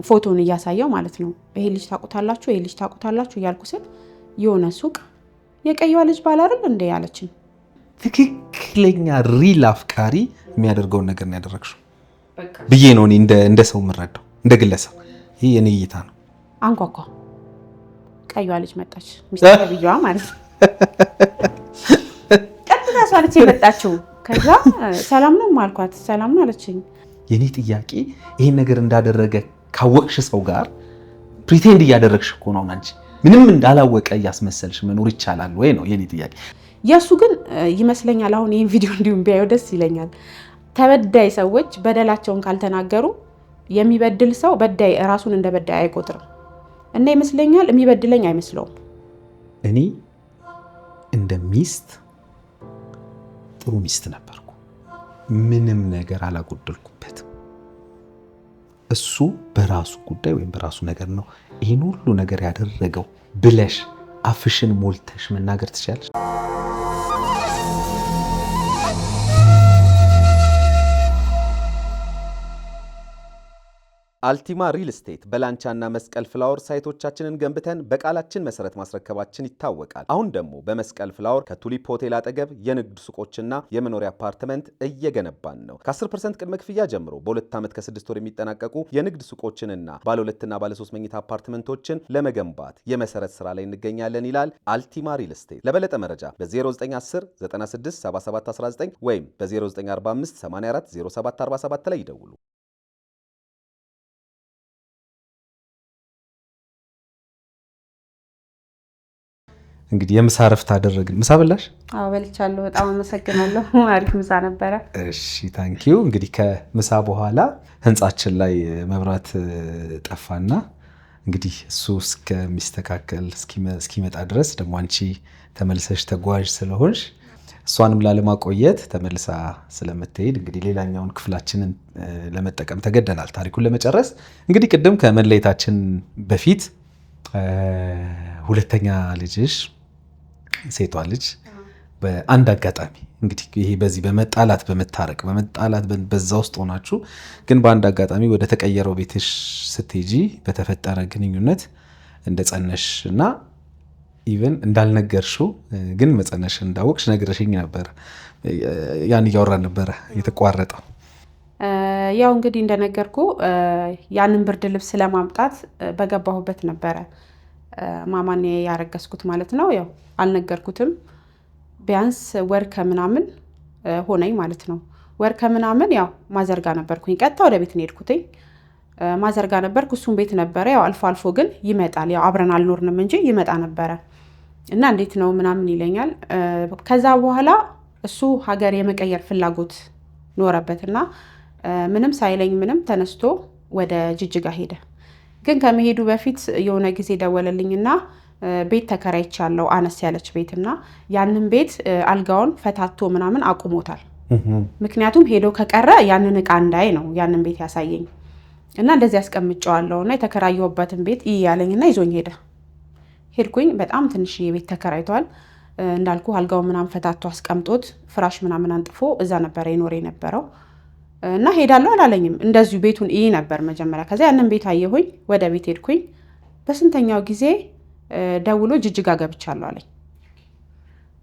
ፎቶን እያሳየው ማለት ነው ይሄ ልጅ ታቁታላችሁ እያልኩ ስል የሆነ ሱቅ የቀይዋ ልጅ ባል አይደል እንደ ያለችኝ ትክክለኛ ሪል አፍቃሪ የሚያደርገውን ነገር ነው ያደረግሽው ብዬ ነው እኔ እንደ ሰው የምረዳው እንደ ግለሰብ ይሄ የኔ እይታ ነው አንኳኳ ቀይዋ ልጅ መጣች ሚስጥር ብያዋ ማለት ነው ቀጥታ ሷልቼ መጣችው ከዛ ሰላም ነው ማልኳት ሰላም ነው አለችኝ የኔ ጥያቄ ይሄን ነገር እንዳደረገ ካወቅሽ ሰው ጋር ፕሪቴንድ እያደረግሽ እኮ ነው አንቺ ምንም እንዳላወቀ እያስመሰልሽ መኖር ይቻላል ወይ ነው የኔ ጥያቄ ያሱ ግን ይመስለኛል አሁን ይሄን ቪዲዮ እንዲሁም ቢያዩ ደስ ይለኛል ተበዳይ ሰዎች በደላቸውን ካልተናገሩ የሚበድል ሰው በዳይ ራሱን እንደ በዳይ አይቆጥርም እና ይመስለኛል የሚበድለኝ አይመስለውም እኔ እንደ ሚስት ጥሩ ሚስት ነበርኩ ምንም ነገር አላጎደልኩበትም እሱ በራሱ ጉዳይ ወይም በራሱ ነገር ነው ይሄን ሁሉ ነገር ያደረገው ብለሽ አፍሽን ሞልተሽ መናገር ትችያለሽ አልቲማ ሪል ስቴት በላንቻና መስቀል ፍላወር ሳይቶቻችንን ገንብተን በቃላችን መሰረት ማስረከባችን ይታወቃል። አሁን ደግሞ በመስቀል ፍላወር ከቱሊፕ ሆቴል አጠገብ የንግድ ሱቆችና የመኖሪያ አፓርትመንት እየገነባን ነው። ከ10% ቅድመ ክፍያ ጀምሮ በ2 ዓመት ከ6 ወር የሚጠናቀቁ የንግድ ሱቆችንና ባለ 2 እና ባለ 3 መኝታ አፓርትመንቶችን ለመገንባት የመሰረት ስራ ላይ እንገኛለን ይላል አልቲማ ሪል ስቴት። ለበለጠ መረጃ በ0910 96 7719 ወይም በ0945 84 0747 ላይ ይደውሉ። እንግዲህ የምሳ ረፍት አደረግን። ምሳ በላሽ? አዎ በልቻለሁ። በጣም አመሰግናለሁ። አሪፍ ምሳ ነበረ። እሺ ታንኪዩ። እንግዲህ ከምሳ በኋላ ህንጻችን ላይ መብራት ጠፋና እንግዲህ እሱ እስከሚስተካከል እስኪመጣ ድረስ ደግሞ አንቺ ተመልሰሽ ተጓዥ ስለሆንሽ እሷንም ላለማቆየት ተመልሳ ስለምትሄድ እንግዲህ ሌላኛውን ክፍላችንን ለመጠቀም ተገደናል ታሪኩን ለመጨረስ። እንግዲህ ቅድም ከመለየታችን በፊት ሁለተኛ ልጅሽ ሴቷ ልጅ በአንድ አጋጣሚ እንግዲህ ይሄ በዚህ በመጣላት በዛ ውስጥ ሆናችሁ ግን በአንድ አጋጣሚ ወደ ተቀየረው ቤትሽ ስትሄጂ በተፈጠረ ግንኙነት እንደጸነሽ እና ኢቨን እንዳልነገርሽው ግን መጸነሽ እንዳወቅሽ ነግረሽኝ ነበር። ያን እያወራን ነበረ የተቋረጠው። ያው እንግዲህ እንደነገርኩ ያንን ብርድ ልብስ ለማምጣት በገባሁበት ነበረ ማማን ያረገዝኩት ማለት ነው። ያው አልነገርኩትም። ቢያንስ ወር ከምናምን ሆነኝ ማለት ነው። ወር ከምናምን ያው ማዘርጋ ነበርኩኝ። ቀጥታ ወደ ቤት ነው የሄድኩትኝ። ማዘርጋ ነበርኩ፣ እሱም ቤት ነበረ። ያው አልፎ አልፎ ግን ይመጣል። ያው አብረን አልኖርንም እንጂ ይመጣ ነበረ እና እንዴት ነው ምናምን ይለኛል። ከዛ በኋላ እሱ ሀገር የመቀየር ፍላጎት ኖረበትና ምንም ሳይለኝ ምንም ተነስቶ ወደ ጅጅጋ ሄደ። ግን ከመሄዱ በፊት የሆነ ጊዜ ደወለልኝና ቤት ተከራይቻለሁ፣ አነስ ያለች ቤትና ያንን ቤት አልጋውን ፈታቶ ምናምን አቁሞታል። ምክንያቱም ሄዶ ከቀረ ያንን እቃ እንዳይ ነው ያንን ቤት ያሳየኝ እና እንደዚህ ያስቀምጨዋለሁና የተከራየሁበትን ቤት እያለኝና ይዞኝ ሄደ። ሄድኩኝ። በጣም ትንሽ የቤት ተከራይቷል እንዳልኩ አልጋው ምናምን ፈታቶ አስቀምጦት ፍራሽ ምናምን አንጥፎ እዛ ነበር ይኖር የነበረው እና ሄዳለሁ አላለኝም። እንደዚሁ ቤቱን ይይ ነበር መጀመሪያ። ከዛ ያንን ቤት አየሁኝ፣ ወደ ቤት ሄድኩኝ። በስንተኛው ጊዜ ደውሎ ጅጅጋ ገብቻለሁ አለኝ።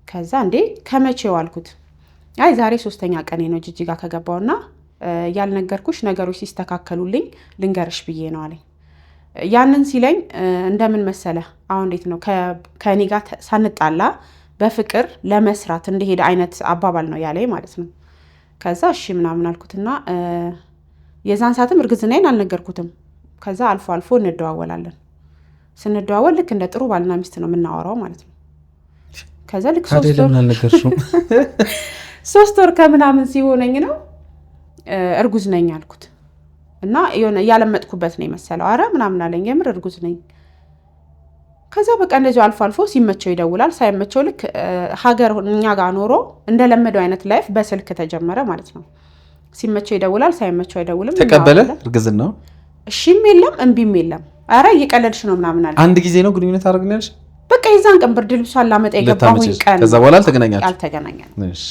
ከዛ እንዴ ከመቼው አልኩት። አይ ዛሬ 3ኛ ቀኔ ነው ጅጅጋ ከገባውና ያልነገርኩሽ ነገሮች ሲስተካከሉልኝ ልንገርሽ ብዬ ነው አለኝ። ያንን ሲለኝ እንደምን መሰለ አሁን እንዴት ነው ከኔ ጋር ሳንጣላ በፍቅር ለመስራት እንደሄደ አይነት አባባል ነው ያለኝ ማለት ነው። ከዛ እሺ ምናምን አልኩትና የዛን ሰዓትም እርግዝናዬን አልነገርኩትም። ከዛ አልፎ አልፎ እንደዋወላለን። ስንደዋወል ልክ እንደ ጥሩ ባልና ሚስት ነው የምናወራው ማለት ነው። ከዛ ልክ 3 ወር ከምናምን ሲሆነኝ ነው እርጉዝ ነኝ አልኩት እና የሆነ ያለመጥኩበት ነው የመሰለው። አረ ምናምን አለኝ። የምር እርጉዝ ነኝ። ከዛ በቃ እንደዚህ አልፎ አልፎ ሲመቸው ይደውላል፣ ሳይመቸው ልክ ሀገር እኛ ጋር ኖሮ እንደለመደው አይነት ላይፍ በስልክ ተጀመረ ማለት ነው። ሲመቸው ይደውላል፣ ሳይመቸው አይደውልም። ተቀበለ እርግዝናው? እሺም የለም እምቢም የለም። አረ እየቀለድሽ ነው ምናምን አለ። አንድ ጊዜ ነው ግንኙነት አደረግናልሽ? በቃ የዛን ቀን ብርድ ልብሷን ላመጣ የገባሁኝ ቀን። ከዛ በኋላ አልተገናኛል። እሺ።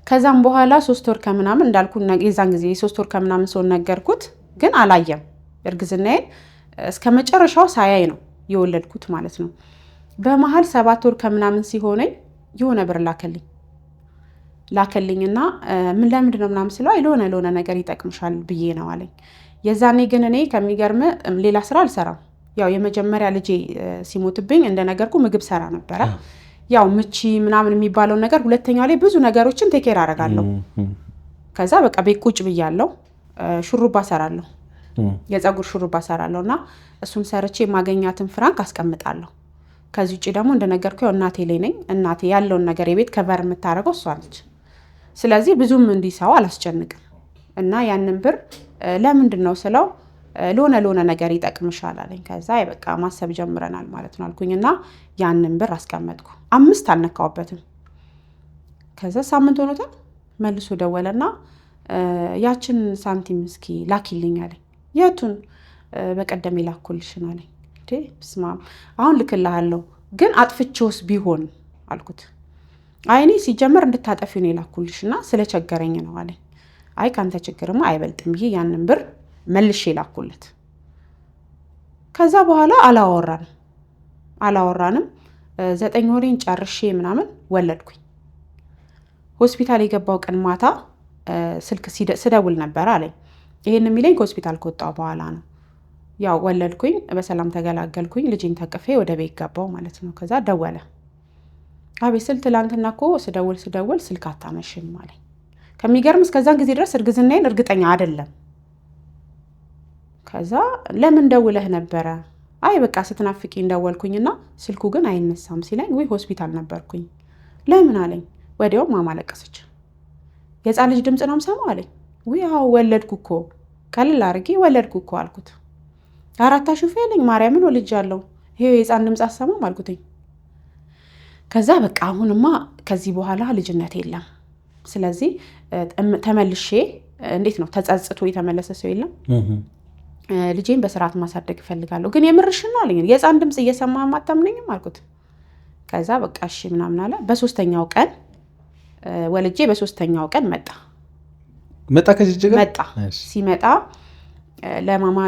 ከዛም በኋላ 3 ወር ከምናምን እንዳልኩ የዛን ጊዜ 3 ወር ከምናምን ሰው ነገርኩት፣ ግን አላየም። እርግዝናዬን እስከ መጨረሻው ሳያይ ነው የወለድኩት ማለት ነው። በመሃል 7 ወር ከምናምን ሲሆነኝ የሆነ ብር ላከልኝና ምን ለምንድን ነው ምናምን ስለው ለሆነ ነገር ይጠቅምሻል ብዬ ነው አለኝ። የዛኔ ግን እኔ ከሚገርም ሌላ ስራ አልሰራም። ያው የመጀመሪያ ልጄ ሲሞትብኝ እንደነገርኩ ምግብ ሰራ ነበረ። ያው ምቺ ምናምን የሚባለው ነገር ሁለተኛው ላይ ብዙ ነገሮችን ቴኬር አደርጋለሁ። ከዛ በቃ ቤት ቁጭ ብያለሁ። ሹሩባ ሰራለሁ፣ የፀጉር ሹሩባ ሰራለሁና እሱን ሰርቼ የማገኛትን ፍራንክ አስቀምጣለሁ። ከዚህ ውጪ ደግሞ እንደነገርኩ ያው እናቴ ላይ ነኝ። እናቴ ያለውን ነገር የቤት ከቨር የምታደርገው እሷ ነች። ስለዚህ ብዙም እንዲሰው አላስጨንቅም። እና ያንን ብር ለምንድን ነው ስለው ለሆነ ነገር ይጠቅምሻል አለኝ። ከዛ በቃ ማሰብ ጀምረናል ማለት ነው አልኩኝና ያንን ብር አስቀመጥኩ። 5 አልነካውበትም። ከዛ ሳምንት ሆኖታል። መልሶ ደወለና ያችን ሳንቲም እስኪ ላኪልኝ አለኝ። የቱን? በቀደም ይላኩልሽን አለኝ። ስማ አሁን ልክልሃለሁ ግን አጥፍቼውስ ቢሆን አልኩት። አይኔ ሲጀመር እንድታጠፊው ነው የላኩልሽና ስለቸገረኝ ነው አለኝ። አይ ካንተ ችግርማ አይበልጥም ብዬ ያንን ብር መልሼ ላኩለት። ከዛ በኋላ አላወራንም። 9 ወሬን ጨርሼ ምናምን ወለድኩኝ። ሆስፒታል የገባው ቀን ማታ ስልክ ስደውል ነበር አለኝ። ይሄን የሚለኝ ከሆስፒታል ከወጣሁ በኋላ ነው። ያው ወለድኩኝ፣ በሰላም ተገላገልኩኝ። ልጄን ተቅፌ ወደ ቤት ገባው ማለት ነው። ከዛ ደወለ። አቤት ስል ትላንትና እኮ ስደውል ስልክ አታነሽም አለኝ። ከሚገርም እስከዛን ጊዜ ድረስ እርግዝናዬን እርግጠኛ አይደለም። ከዛ ለምን ደውለህ ነበረ? አይ በቃ ስትናፍቂኝ ደወልኩኝና ስልኩ ግን አይነሳም ሲለኝ ወይ ሆስፒታል ነበርኩኝ። ለምን አለኝ። ወዲያው ማማ ለቀሰች። የሕፃን ልጅ ድምጽ ነው የምሰማው አለኝ። ወይ አዎ ወለድኩ እኮ ቀልል አድርጌ ወለድኩ እኮ አልኩት። አራታ ሹፌ አለኝ። ማርያምን ወልጃለሁ፣ ይሄው የሕፃን ድምጽ አሰማም አልኩትኝ። ከዛ በቃ አሁንማ ከዚህ በኋላ ልጅነት የለም። ስለዚህ ተመልሼ እንዴት ነው ተጸጽቶ የተመለሰ ሰው የለም። ልጄን በስርዓት ማሳደግ እፈልጋለሁ። ግን የምርሽና አለኝ። የሕፃን ድምጽ እየሰማ ማታምነኝም አልኩት። ከዛ በቃ እሺ ምናምን አለ። በ3ኛው ቀን ወልጄ በ3ኛው ቀን መጣ ከዚህ መጣ። ሲመጣ ለማማ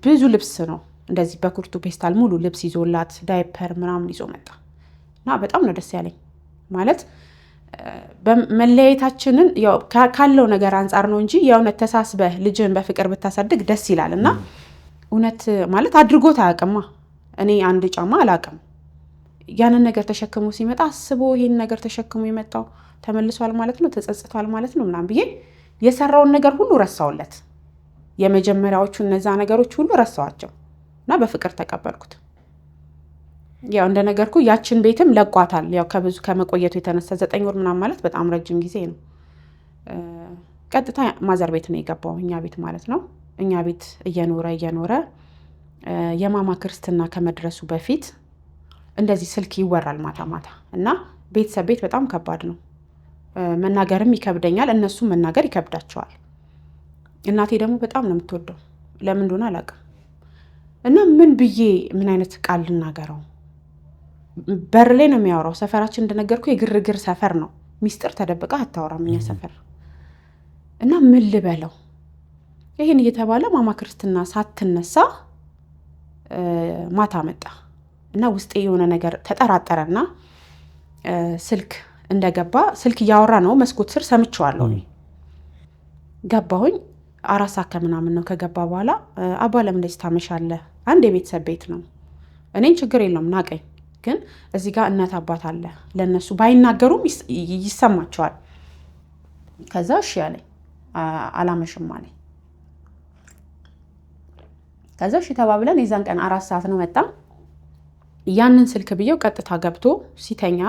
ብዙ ልብስ ነው እንደዚህ በኩርቱ ፔስታል ሙሉ ልብስ ይዞላት ዳይፐር ምናምን ይዞ መጣ እና በጣም ነው ደስ ያለኝ። ማለት መለያየታችንን ያው ካለው ነገር አንጻር ነው እንጂ የእውነት ተሳስበህ ልጅን በፍቅር ብታሳድግ ደስ ይላል። እና እውነት ማለት አድርጎት አያውቅማ። እኔ አንድ ጫማ አላውቅም። ያንን ነገር ተሸክሞ ሲመጣ አስቦ ይሄን ነገር ተሸክሞ የመጣው ተመልሷል ማለት ነው፣ ተጸጽቷል ማለት ነው ምናምን ብዬ የሰራውን ነገር ሁሉ ረሳውለት። የመጀመሪያዎቹ እነዛ ነገሮች ሁሉ ረሳዋቸው እና በፍቅር ተቀበልኩት። ያው እንደነገርኩ ያችን ቤትም ለቋታል። ያው ከብዙ ከመቆየቱ የተነሳ 9 ወር ምናምን ማለት በጣም ረጅም ጊዜ ነው። ቀጥታ ማዘር ቤት ነው የገባው፣ እኛ ቤት ማለት ነው። እኛ ቤት እየኖረ የማማ ክርስትና ከመድረሱ በፊት እንደዚህ ስልክ ይወራል ማታ ማታ እና ቤተሰብ ቤት በጣም ከባድ ነው። መናገርም ይከብደኛል፣ እነሱም መናገር ይከብዳቸዋል። እናቴ ደግሞ በጣም ነው የምትወደው፣ ለምን እንደሆነ አላውቅም። እና ምን ብዬ ምን አይነት ቃል ልናገረው? በር ላይ ነው የሚያወራው። ሰፈራችን እንደነገርኩ የግርግር ሰፈር ነው። ሚስጥር ተደብቃ አታወራም እኛ ሰፈር። እና ምን ልበለው? ይሄን እየተባለ ማማ ክርስትና ሳትነሳ ማታ መጣ እና ውስጤ የሆነ ነገር ተጠራጠረና ስልክ እንደገባ ስልክ እያወራ ነው መስኮት ስር ሰምቼዋለሁ። ገባሁኝ። 4 ሰዓት ከምናምን ነው። ከገባ በኋላ አባ ለምን እንደዚህ ታመሻለህ? አንድ የቤተሰብ ቤት ነው። እኔን ችግር የለውም ናቀኝ፣ ግን እዚህ ጋር እናት አባት አለ፣ ለነሱ ባይናገሩም ይሰማቸዋል። ከዛ እሺ ያለኝ አላመሽም አለኝ። ከዛ እሺ ተባብለን የዛን ቀን 4 ሰዓት ነው መጣ። ያንን ስልክ ብዬው ቀጥታ ገብቶ ሲተኛ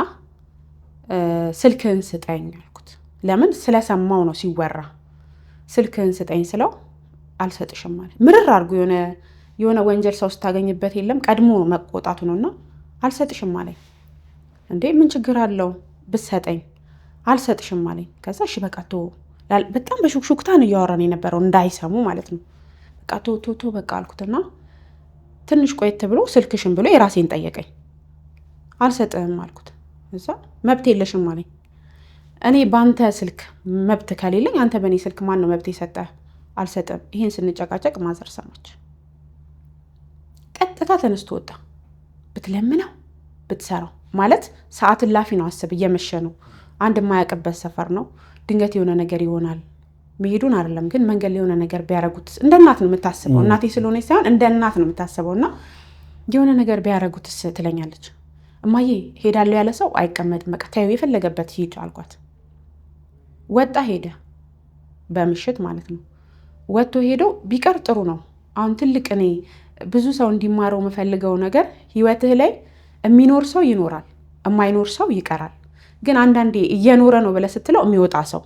ስልክህን ስጠኝ አልኩት። ለምን ስለሰማው ነው ሲወራ። ስልክህን ስጠኝ ስለው አልሰጥሽም አለ። ምርር አድርጎ የሆነ ወንጀል ሰው ስታገኝበት የለም ቀድሞ መቆጣቱ ነውና አልሰጥሽም አለኝ። እንዴ ምን ችግር አለው ብትሰጠኝ? አልሰጥሽም አለኝ። ከዛ እሺ በቃ በጣም በሹክሹክታ ነው እያወራን የነበረው እንዳይሰሙ ማለት ነው። በቃ ቶ በቃ አልኩትና ትንሽ ቆየት ብሎ ስልክሽን ብሎ የራሴን ጠየቀኝ። አልሰጥህም አልኩት። እዛ መብት የለሽም አለኝ። እኔ ባንተ ስልክ መብት ከሌለኝ አንተ በእኔ ስልክ ማን ነው መብት የሰጠህ? አልሰጥም። ይሄን ስንጨቃጨቅ ማዘር ሰማች። ቀጥታ ተነስቶ ወጣ። ብትለምነው ብትሰራው ማለት ሰዓት ላፊ ነው። አስብ፣ እየመሸ ነው። አንድ የማያውቅበት ሰፈር ነው። ድንገት የሆነ ነገር ይሆናል። መሄዱን አይደለም ግን መንገድ ላይ የሆነ ነገር ቢያረጉት እንደ እናት ነው የምታስበው። እናቴ ስለሆነ ሳይሆን እንደ እናት ነው የምታስበውና የሆነ ነገር ቢያረጉትስ ትለኛለች። እማዬ ሄዳለሁ ያለ ሰው አይቀመጥም፣ በቃ ታዩ የፈለገበት ሂድ አልኳት። ወጣ ሄደ፣ በምሽት ማለት ነው። ወጥቶ ሄዶ ቢቀር ጥሩ ነው። አሁን ትልቅ እኔ ብዙ ሰው እንዲማረው የምፈልገው ነገር ህይወትህ ላይ የሚኖር ሰው ይኖራል፣ የማይኖር ሰው ይቀራል። ግን አንዳንዴ እየኖረ ነው ብለህ ስትለው የሚወጣ ሰው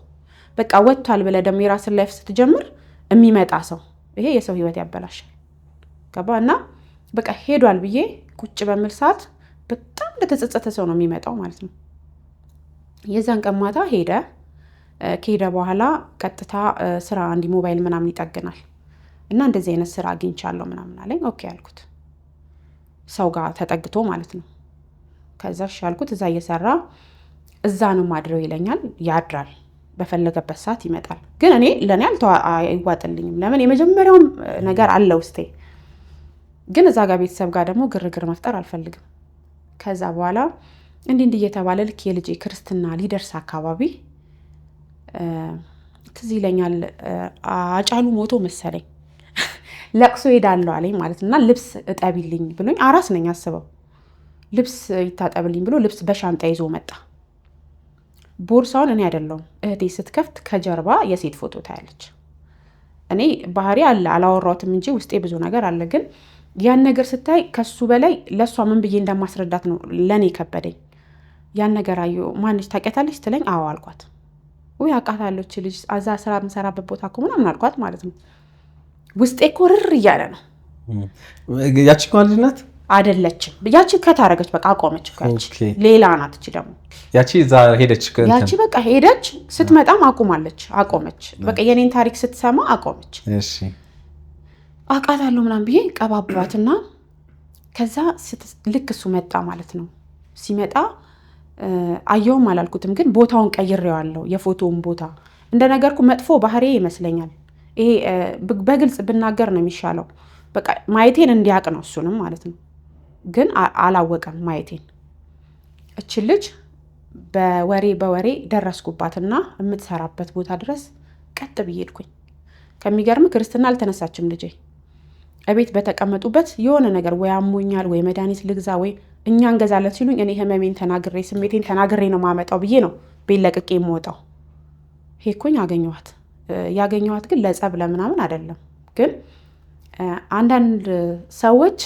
በቃ ወጥቷል ብለህ ደግሞ የራስን ላይፍ ስትጀምር የሚመጣ ሰው ይሄ የሰው ህይወት ያበላሻል። ገባ እና በቃ ሄዷል ብዬ ቁጭ በምል ሰዓት በጣም ለተጸጸተ ሰው ነው የሚመጣው ማለት ነው። የዛን ቀን ማታ ሄደ። ከሄደ በኋላ ቀጥታ ስራ እንዲ ሞባይል ምናምን ይጠግናል እና እንደዚህ አይነት ስራ አግኝቻለሁ ምናምን አለኝ። ኦኬ አልኩት። ሰው ጋር ተጠግቶ ማለት ነው። ከዛ እሺ አልኩት። እዛ እየሰራ እዛ ነው ማድረው ይለኛል። ያድራል፣ በፈለገበት ሰዓት ይመጣል። ግን እኔ ለኔ አይዋጥልኝም። ለምን የመጀመሪያውም ነገር አለ ውስጤ። ግን እዛ ጋር ቤተሰብ ጋር ደግሞ ግርግር መፍጠር አልፈልግም። ከዛ በኋላ እንዲህ እየተባለ ልክ የልጄ ክርስትና ሊደርስ አካባቢ ትዝ ይለኛል። አጫሉ ሞቶ መሰለኝ ለቅሶ ሄዳለሁ አለኝ ማለት እና ልብስ እጠቢልኝ ብሎኝ፣ አራስ ነኝ አስበው፣ ልብስ ይታጠብልኝ ብሎ ልብስ በሻንጣ ይዞ መጣ። ቦርሳውን እኔ አይደለሁም እህቴ ስትከፍት ከጀርባ የሴት ፎቶ ታያለች። እኔ ባህሪ አለ አላወራሁትም እንጂ ውስጤ ብዙ ነገር አለ። ግን ያን ነገር ስታይ ከሱ በላይ ለእሷ ምን ብዬ እንደማስረዳት ነው ለእኔ ከበደኝ። ያን ነገር አየሁ። ማንሽ ታውቂያታለች ስትለኝ አዎ አልኳት። ወይ አውቃታለች ልጅ እዛ ስራ የምሰራበት ቦታ እኮ ምናምን አልኳት ማለት ነው። ውስጤ ኮርር እያለ ነው። ያቺ ልጅ ናት አይደለችም? ያቺ ከታረገች በቃ አቆመች። ያቺ ሌላ ናት። እቺ ደግሞ ያቺ እዛ ሄደች። ያቺ በቃ ሄደች። ስትመጣም አቆመች። በቃ የኔን ታሪክ ስትሰማ አቆመች። እሺ አውቃታለሁ ምናምን ብዬ ቀባባትና ከዛ ልክ እሱ መጣ ማለት ነው። ሲመጣ አየውም አላልኩትም፣ ግን ቦታውን ቀይሬዋለሁ። የፎቶውን ቦታ እንደነገርኩ መጥፎ ባህሪ ይመስለኛል። ይሄ በግልጽ ብናገር ነው የሚሻለው። በቃ ማየቴን እንዲያውቅ ነው እሱንም ማለት ነው። ግን አላወቀም ማየቴን። እችን ልጅ በወሬ ደረስኩባትና የምትሰራበት ቦታ ድረስ ቀጥ ብዬ ሄድኩኝ። ከሚገርም ክርስትና አልተነሳችም ልጄ። እቤት በተቀመጡበት የሆነ ነገር ወይ አሞኛል ወይ መድኃኒት ልግዛ ወይ እኛ እንገዛለን ሲሉኝ እኔ ህመሜን ተናግሬ ስሜቴን ተናግሬ ነው ማመጣው ብዬ ነው ቤት ለቅቄ የምወጣው። ሄድኩኝ፣ አገኘኋት። ያገኘኋት ግን ለጸብ ለምናምን አይደለም። ግን አንዳንድ ሰዎች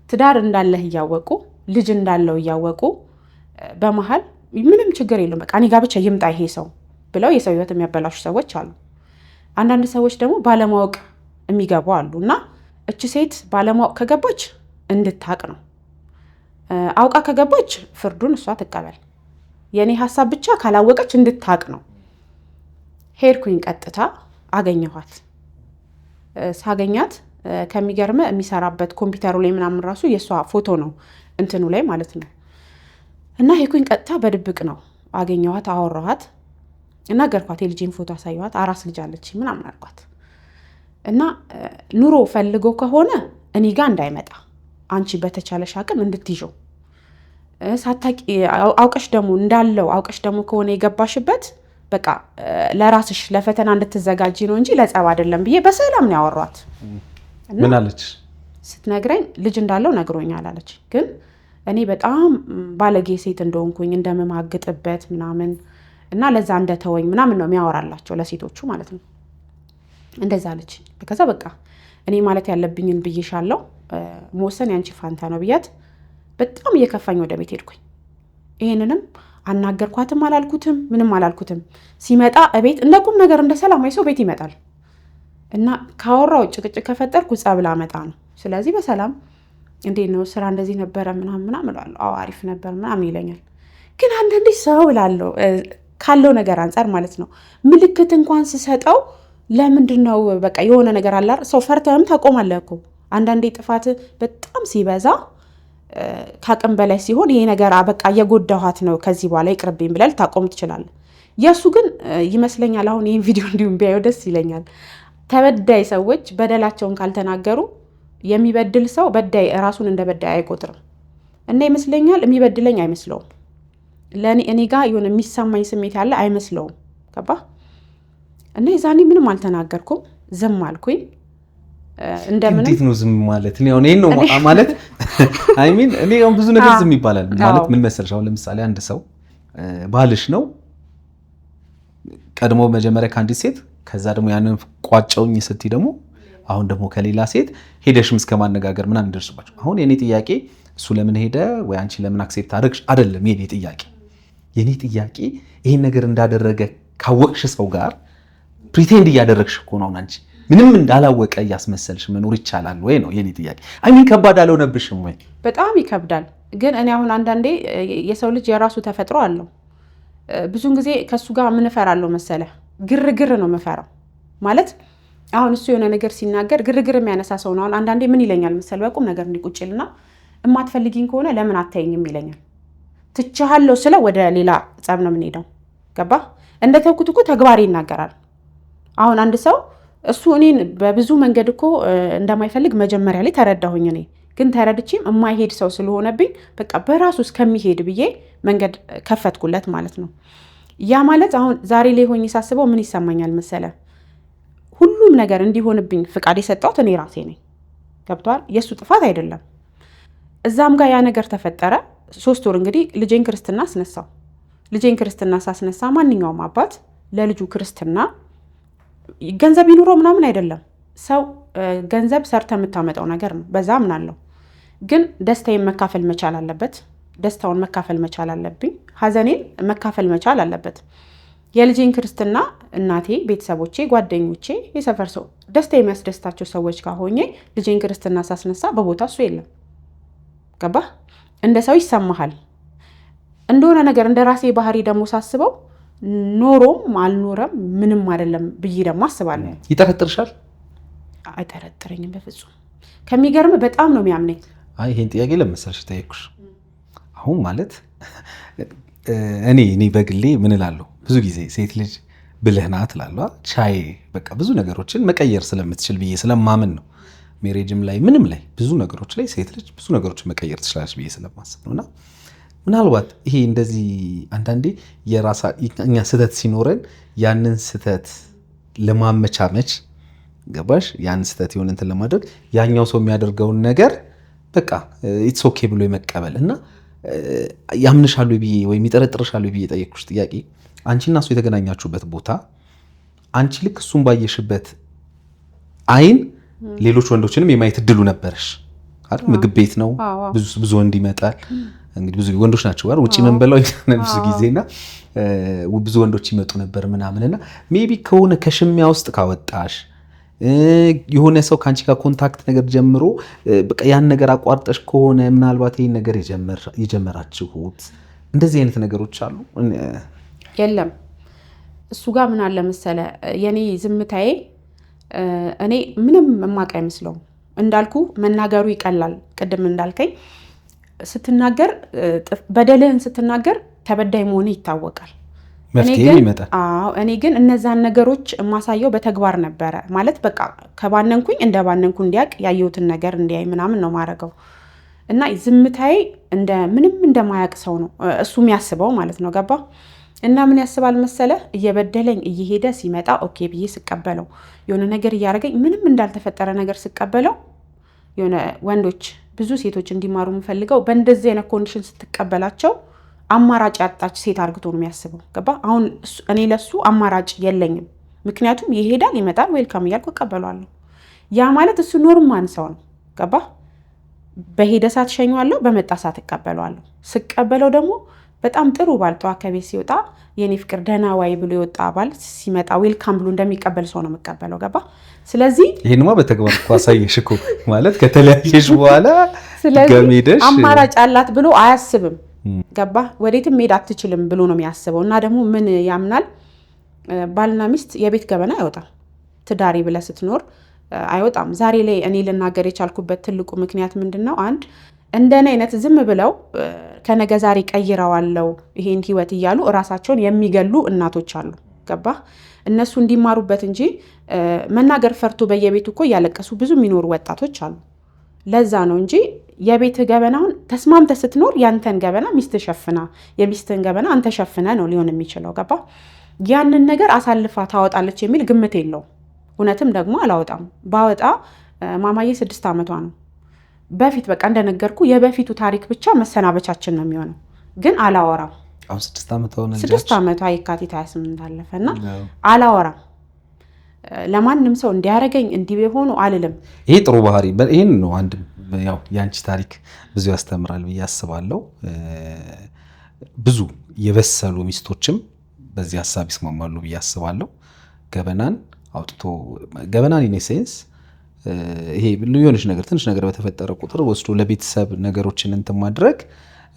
ትዳር እንዳለህ እያወቁ ልጅ እንዳለው እያወቁ በመሀል ምንም ችግር የለም በቃ እኔ ጋር ብቻ ይምጣ ይሄ ሰው ብለው የሰው ህይወት የሚያበላሹ ሰዎች አሉ። አንዳንድ ሰዎች ደግሞ ባለማወቅ የሚገቡ አሉ። እና እቺ ሴት ባለማወቅ ከገባች እንድታቅ ነው። አውቃ ከገባች ፍርዱን እሷ ትቀበል። የኔ ሀሳብ ብቻ ካላወቀች እንድታቅ ነው። ሄድኩኝ፣ ቀጥታ አገኘኋት። ሳገኛት ከሚገርመ የሚሰራበት ኮምፒውተሩ ላይ ምናምን ራሱ የእሷ ፎቶ ነው እንትኑ ላይ ማለት ነው። እና ሄድኩኝ፣ ቀጥታ በድብቅ ነው አገኘኋት። አወራኋት፣ ነገርኳት። የልጄን ፎቶ አሳየኋት። አራስ ልጅ አለች ምናምን አልኳት። እና ኑሮ ፈልጎ ከሆነ እኔ ጋር እንዳይመጣ አንቺ በተቻለሽ አቅም እንድትይዥው፣ ሳታቂ አውቀሽ ደግሞ እንዳለው አውቀሽ ደግሞ ከሆነ የገባሽበት በቃ ለራስሽ ለፈተና እንድትዘጋጂ ነው እንጂ ለጸብ አይደለም ብዬ በሰላም ነው ያወሯት። ምን አለች ስትነግረኝ? ልጅ እንዳለው ነግሮኛል አለች። ግን እኔ በጣም ባለጌ ሴት እንደሆንኩኝ እንደምማግጥበት ምናምን እና ለዛ እንደተወኝ ምናምን ነው የሚያወራላቸው ለሴቶቹ ማለት ነው። እንደዛ አለች። ከዛ በቃ እኔ ማለት ያለብኝን ብዬሻለሁ፣ መወሰን ያንቺ ፋንታ ነው ብያት በጣም እየከፋኝ ወደ ቤት ሄድኩኝ። ይሄንንም አናገርኳትም አላልኩትም፣ ምንም አላልኩትም። ሲመጣ እቤት እንደ ቁም ነገር እንደ ሰላማዊ ሰው ቤት ይመጣል እና ካወራው ጭቅጭቅ ከፈጠርኩ ጸብ ላመጣ ነው። ስለዚህ በሰላም እንዴት ነው ስራ እንደዚህ ነበረ ምናምን እላለሁ። አዎ አሪፍ ነበር ምናምን ይለኛል። ግን አንዳንዴ ሰው እላለሁ ካለው ነገር አንጻር ማለት ነው ምልክት እንኳን ስሰጠው ለምንድን ነው በቃ የሆነ ነገር አለ ሰው ፈርተህም ታቆማለህ እኮ። አንዳንዴ ጥፋት በጣም ሲበዛ ካቅም በላይ ሲሆን ይሄ ነገር በቃ እየጎዳኋት ነው ከዚህ በኋላ ይቅርብኝ ብለህ ልታቆም ትችላለህ። የእሱ ግን ይመስለኛል አሁን ይህን ቪዲዮ እንዲሁም ቢያየው ደስ ይለኛል። ተበዳይ ሰዎች በደላቸውን ካልተናገሩ የሚበድል ሰው በዳይ ራሱን እንደ በዳይ አይቆጥርም እና ይመስለኛል የሚበድለኝ አይመስለውም። እኔ ጋር የሆነ የሚሰማኝ ስሜት ያለ አይመስለውም። ገባ እና የዛኔ ምንም አልተናገርኩም፣ ዝም አልኩኝ። እንደምን እንዴት ነው ዝም ማለት? እኔ ነው ማለት አይ ሚን እኔ ብዙ ነገር ዝም ይባላል ማለት ምን መሰለሽ፣ አሁን ለምሳሌ አንድ ሰው ባልሽ ነው ቀድሞ መጀመሪያ ከአንዲት ሴት ከዛ ደግሞ ያንን ቋጨውኝ ስትይ ደግሞ አሁን ደግሞ ከሌላ ሴት ሄደሽም እስከ ማነጋገር ምናምን ደርሱባቸው። አሁን የኔ ጥያቄ እሱ ለምን ሄደ ወይ አንቺ ለምን አክሴፕት አደረግሽ አይደለም የኔ ጥያቄ። የኔ ጥያቄ ይሄን ነገር እንዳደረገ ካወቅሽ ሰው ጋር ፕሪቴንድ እያደረግሽ እኮ ነው አንቺ ምንም እንዳላወቀ እያስመሰልሽ መኖር ይቻላል ወይ ነው የኔ ጥያቄ። አይ ሚን ከባድ አልሆነብሽም ወይ? በጣም ይከብዳል። ግን እኔ አሁን አንዳንዴ የሰው ልጅ የራሱ ተፈጥሮ አለው። ብዙን ጊዜ ከሱ ጋር ምን እፈራለሁ መሰለ? ግርግር ነው የምፈራው። ማለት አሁን እሱ የሆነ ነገር ሲናገር ግርግር የሚያነሳ ሰው ነው። አሁን አንዳንዴ ምን ይለኛል መሰለ? በቁም ነገር እንዲቁጭልና እማትፈልጊኝ ከሆነ ለምን አታይኝም ይለኛል። ትቻለሁ ስለ ወደ ሌላ ጸብ ነው የምንሄደው። ገባ? እንደ ተውኩት እኮ ተግባሬ ይናገራል። አሁን አንድ ሰው እሱ እኔን በብዙ መንገድ እኮ እንደማይፈልግ መጀመሪያ ላይ ተረዳሁኝ። እኔ ግን ተረድቼም የማይሄድ ሰው ስለሆነብኝ በቃ በራሱ እስከሚሄድ ብዬ መንገድ ከፈትኩለት ማለት ነው። ያ ማለት አሁን ዛሬ ላይ ሆኜ ሳስበው ምን ይሰማኛል መሰለ? ሁሉም ነገር እንዲሆንብኝ ፍቃድ የሰጠሁት እኔ ራሴ ነኝ። ገብቷል? የእሱ ጥፋት አይደለም። እዛም ጋር ያ ነገር ተፈጠረ። 3 ወር እንግዲህ ልጄን ክርስትና አስነሳው። ልጄን ክርስትና ሳስነሳ ማንኛውም አባት ለልጁ ክርስትና ገንዘብ ይኑረው ምናምን አይደለም። ሰው ገንዘብ ሰርተ የምታመጣው ነገር ነው። በዛ ምናለው። ግን ደስታዬን መካፈል መቻል አለበት። ደስታውን መካፈል መቻል አለብኝ። ሀዘኔን መካፈል መቻል አለበት። የልጄን ክርስትና እናቴ፣ ቤተሰቦቼ፣ ጓደኞቼ፣ የሰፈር ሰው ደስታ የሚያስደስታቸው ሰዎች ጋር ሆኜ ልጄን ክርስትና ሳስነሳ በቦታ እሱ የለም። ገባ? እንደ ሰው ይሰማሃል እንደሆነ ነገር። እንደ ራሴ ባህሪ ደግሞ ሳስበው ኖሮም አልኖረም ምንም አይደለም ብዬ ደግሞ አስባለሁ። ይጠረጥርሻል? አይጠረጥረኝም በፍጹም። ከሚገርም በጣም ነው የሚያምነኝ። አይ ይሄን ጥያቄ ለመሰልሽ ጠየቅኩሽ። አሁን ማለት እኔ በግሌ ምን እላለሁ ብዙ ጊዜ ሴት ልጅ ብልህ ናት እላለሁ። ቻይ በቃ ብዙ ነገሮችን መቀየር ስለምትችል ብዬ ስለማምን ነው። ሜሬጅም ላይ ምንም ላይ ብዙ ነገሮች ላይ ሴት ልጅ ብዙ ነገሮችን መቀየር ትችላለች ብዬ ስለማስብ ነውና ምናልባት ይሄ እንደዚህ አንዳንዴ እኛ ስህተት ሲኖረን ያንን ስህተት ለማመቻመች ገባሽ? ያንን ስህተት የሆነ እንትን ለማድረግ ያኛው ሰው የሚያደርገውን ነገር በቃ ኢትስ ኦኬ ብሎ የመቀበል እና ያምንሻሉ ብዬ ወይም ይጠረጥርሻሉ ብዬ የጠየቅኩሽ ጥያቄ አንቺና እሱ የተገናኛችሁበት ቦታ አንቺ ልክ እሱን ባየሽበት አይን ሌሎች ወንዶችንም የማየት እድሉ ነበረሽ አይደል? ምግብ ቤት ነው፣ ብዙ ወንድ ይመጣል። እንግዲህ ብዙ ወንዶች ናቸው ጋር ውጪ ምን በላው ብዙ ጊዜና ብዙ ወንዶች ይመጡ ነበር ምናምንና ሜቢ ከሆነ ከሽሚያ ውስጥ ካወጣሽ የሆነ ሰው ካንቺ ጋር ኮንታክት ነገር ጀምሮ በቃ ያን ነገር አቋርጠሽ ከሆነ ምናልባት ይሄን ነገር የጀመራችሁት እንደዚህ አይነት ነገሮች አሉ? የለም። እሱ ጋር ምን አለ መሰለ የኔ ዝምታዬ እኔ ምንም መማቅ አይመስለውም። እንዳልኩ መናገሩ ይቀላል። ቅድም እንዳልከኝ ስትናገር በደልህን ስትናገር ተበዳይ መሆን ይታወቃል። መፍትሄ ይመጣል። እኔ ግን እነዛን ነገሮች የማሳየው በተግባር ነበረ። ማለት በቃ ከባነንኩኝ እንደ ባነንኩ እንዲያውቅ ያየሁትን ነገር እንዲያይ ምናምን ነው ማረገው እና ዝምታዬ እንደ ምንም እንደማያውቅ ሰው ነው እሱ የሚያስበው ማለት ነው። ገባ? እና ምን ያስባል መሰለ? እየበደለኝ እየሄደ ሲመጣ ኦኬ ብዬ ስቀበለው የሆነ ነገር እያደረገኝ ምንም እንዳልተፈጠረ ነገር ስቀበለው የሆነ ወንዶች ብዙ ሴቶች እንዲማሩ የምፈልገው በእንደዚህ አይነት ኮንዲሽን ስትቀበላቸው አማራጭ ያጣች ሴት አርግቶ ነው የሚያስበው። ገባ? አሁን እኔ ለሱ አማራጭ የለኝም። ምክንያቱም ይሄዳል ይመጣል፣ ዌልካም እያልኩ እቀበለዋለሁ። ያ ማለት እሱ ኖርማል ሰው ነው። ገባ? በሄደ ሰዓት ሸኘዋለሁ፣ በመጣ ሰዓት እቀበለዋለሁ። ስቀበለው ደግሞ በጣም ጥሩ ባል ጠዋት ከቤት ሲወጣ የኔ ፍቅር ደህና ዋይ ብሎ የወጣ ባል ሲመጣ ዌልካም ብሎ እንደሚቀበል ሰው ነው የምቀበለው። ገባ? ስለዚህ ይሄንማ በተግባር እኮ አሳየሽ እኮ ማለት ከተለያየሽ በኋላ ገሜደሽ አማራጭ አላት ብሎ አያስብም። ገባ? ወዴትም መሄድ አትችልም ብሎ ነው የሚያስበው። እና ደግሞ ምን ያምናል? ባልና ሚስት የቤት ገበና አይወጣም። ትዳሪ ብለህ ስትኖር አይወጣም። ዛሬ ላይ እኔ ልናገር የቻልኩበት ትልቁ ምክንያት ምንድነው? አንድ እንደኔ አይነት ዝም ብለው ከነገ ዛሬ ቀይረዋለው ይሄን ህይወት እያሉ እራሳቸውን የሚገሉ እናቶች አሉ። ገባ? እነሱ እንዲማሩበት እንጂ መናገር ፈርቶ በየቤቱ እኮ እያለቀሱ ብዙ የሚኖሩ ወጣቶች አሉ። ለዛ ነው እንጂ የቤት ገበናውን ተስማምተህ ስትኖር ያንተን ገበና ሚስት ሸፍና የሚስትን ገበና አንተ ሸፍነ ነው ሊሆን የሚችለው ገባ። ያንን ነገር አሳልፋ ታወጣለች የሚል ግምት የለውም። እውነትም ደግሞ አላወጣም። ባወጣ ማማዬ 6 ዓመቷ ነው። በፊት በቃ እንደነገርኩ የበፊቱ ታሪክ ብቻ መሰናበቻችን ነው የሚሆነው። ግን አላወራም። አሁን 6 ዓመት ሆነ። 6 ዓመቷ የካቲት 28 አለፈና አላወራም። ለማንም ሰው እንዲያረገኝ እንዲሆኑ አልልም። ይሄ ጥሩ ባህሪ ይሄን ነው። አንድ ያው ያንቺ ታሪክ ብዙ ያስተምራል ብዬ አስባለሁ። ብዙ የበሰሉ ሚስቶችም በዚህ ሐሳብ ይስማማሉ ብዬ አስባለሁ። ገበናን አውጥቶ ገበናን ኢን ሴንስ ይሄ ልዩነሽ ነገር ትንሽ ነገር በተፈጠረ ቁጥር ወስዶ ለቤተሰብ ነገሮችን እንትን ማድረግ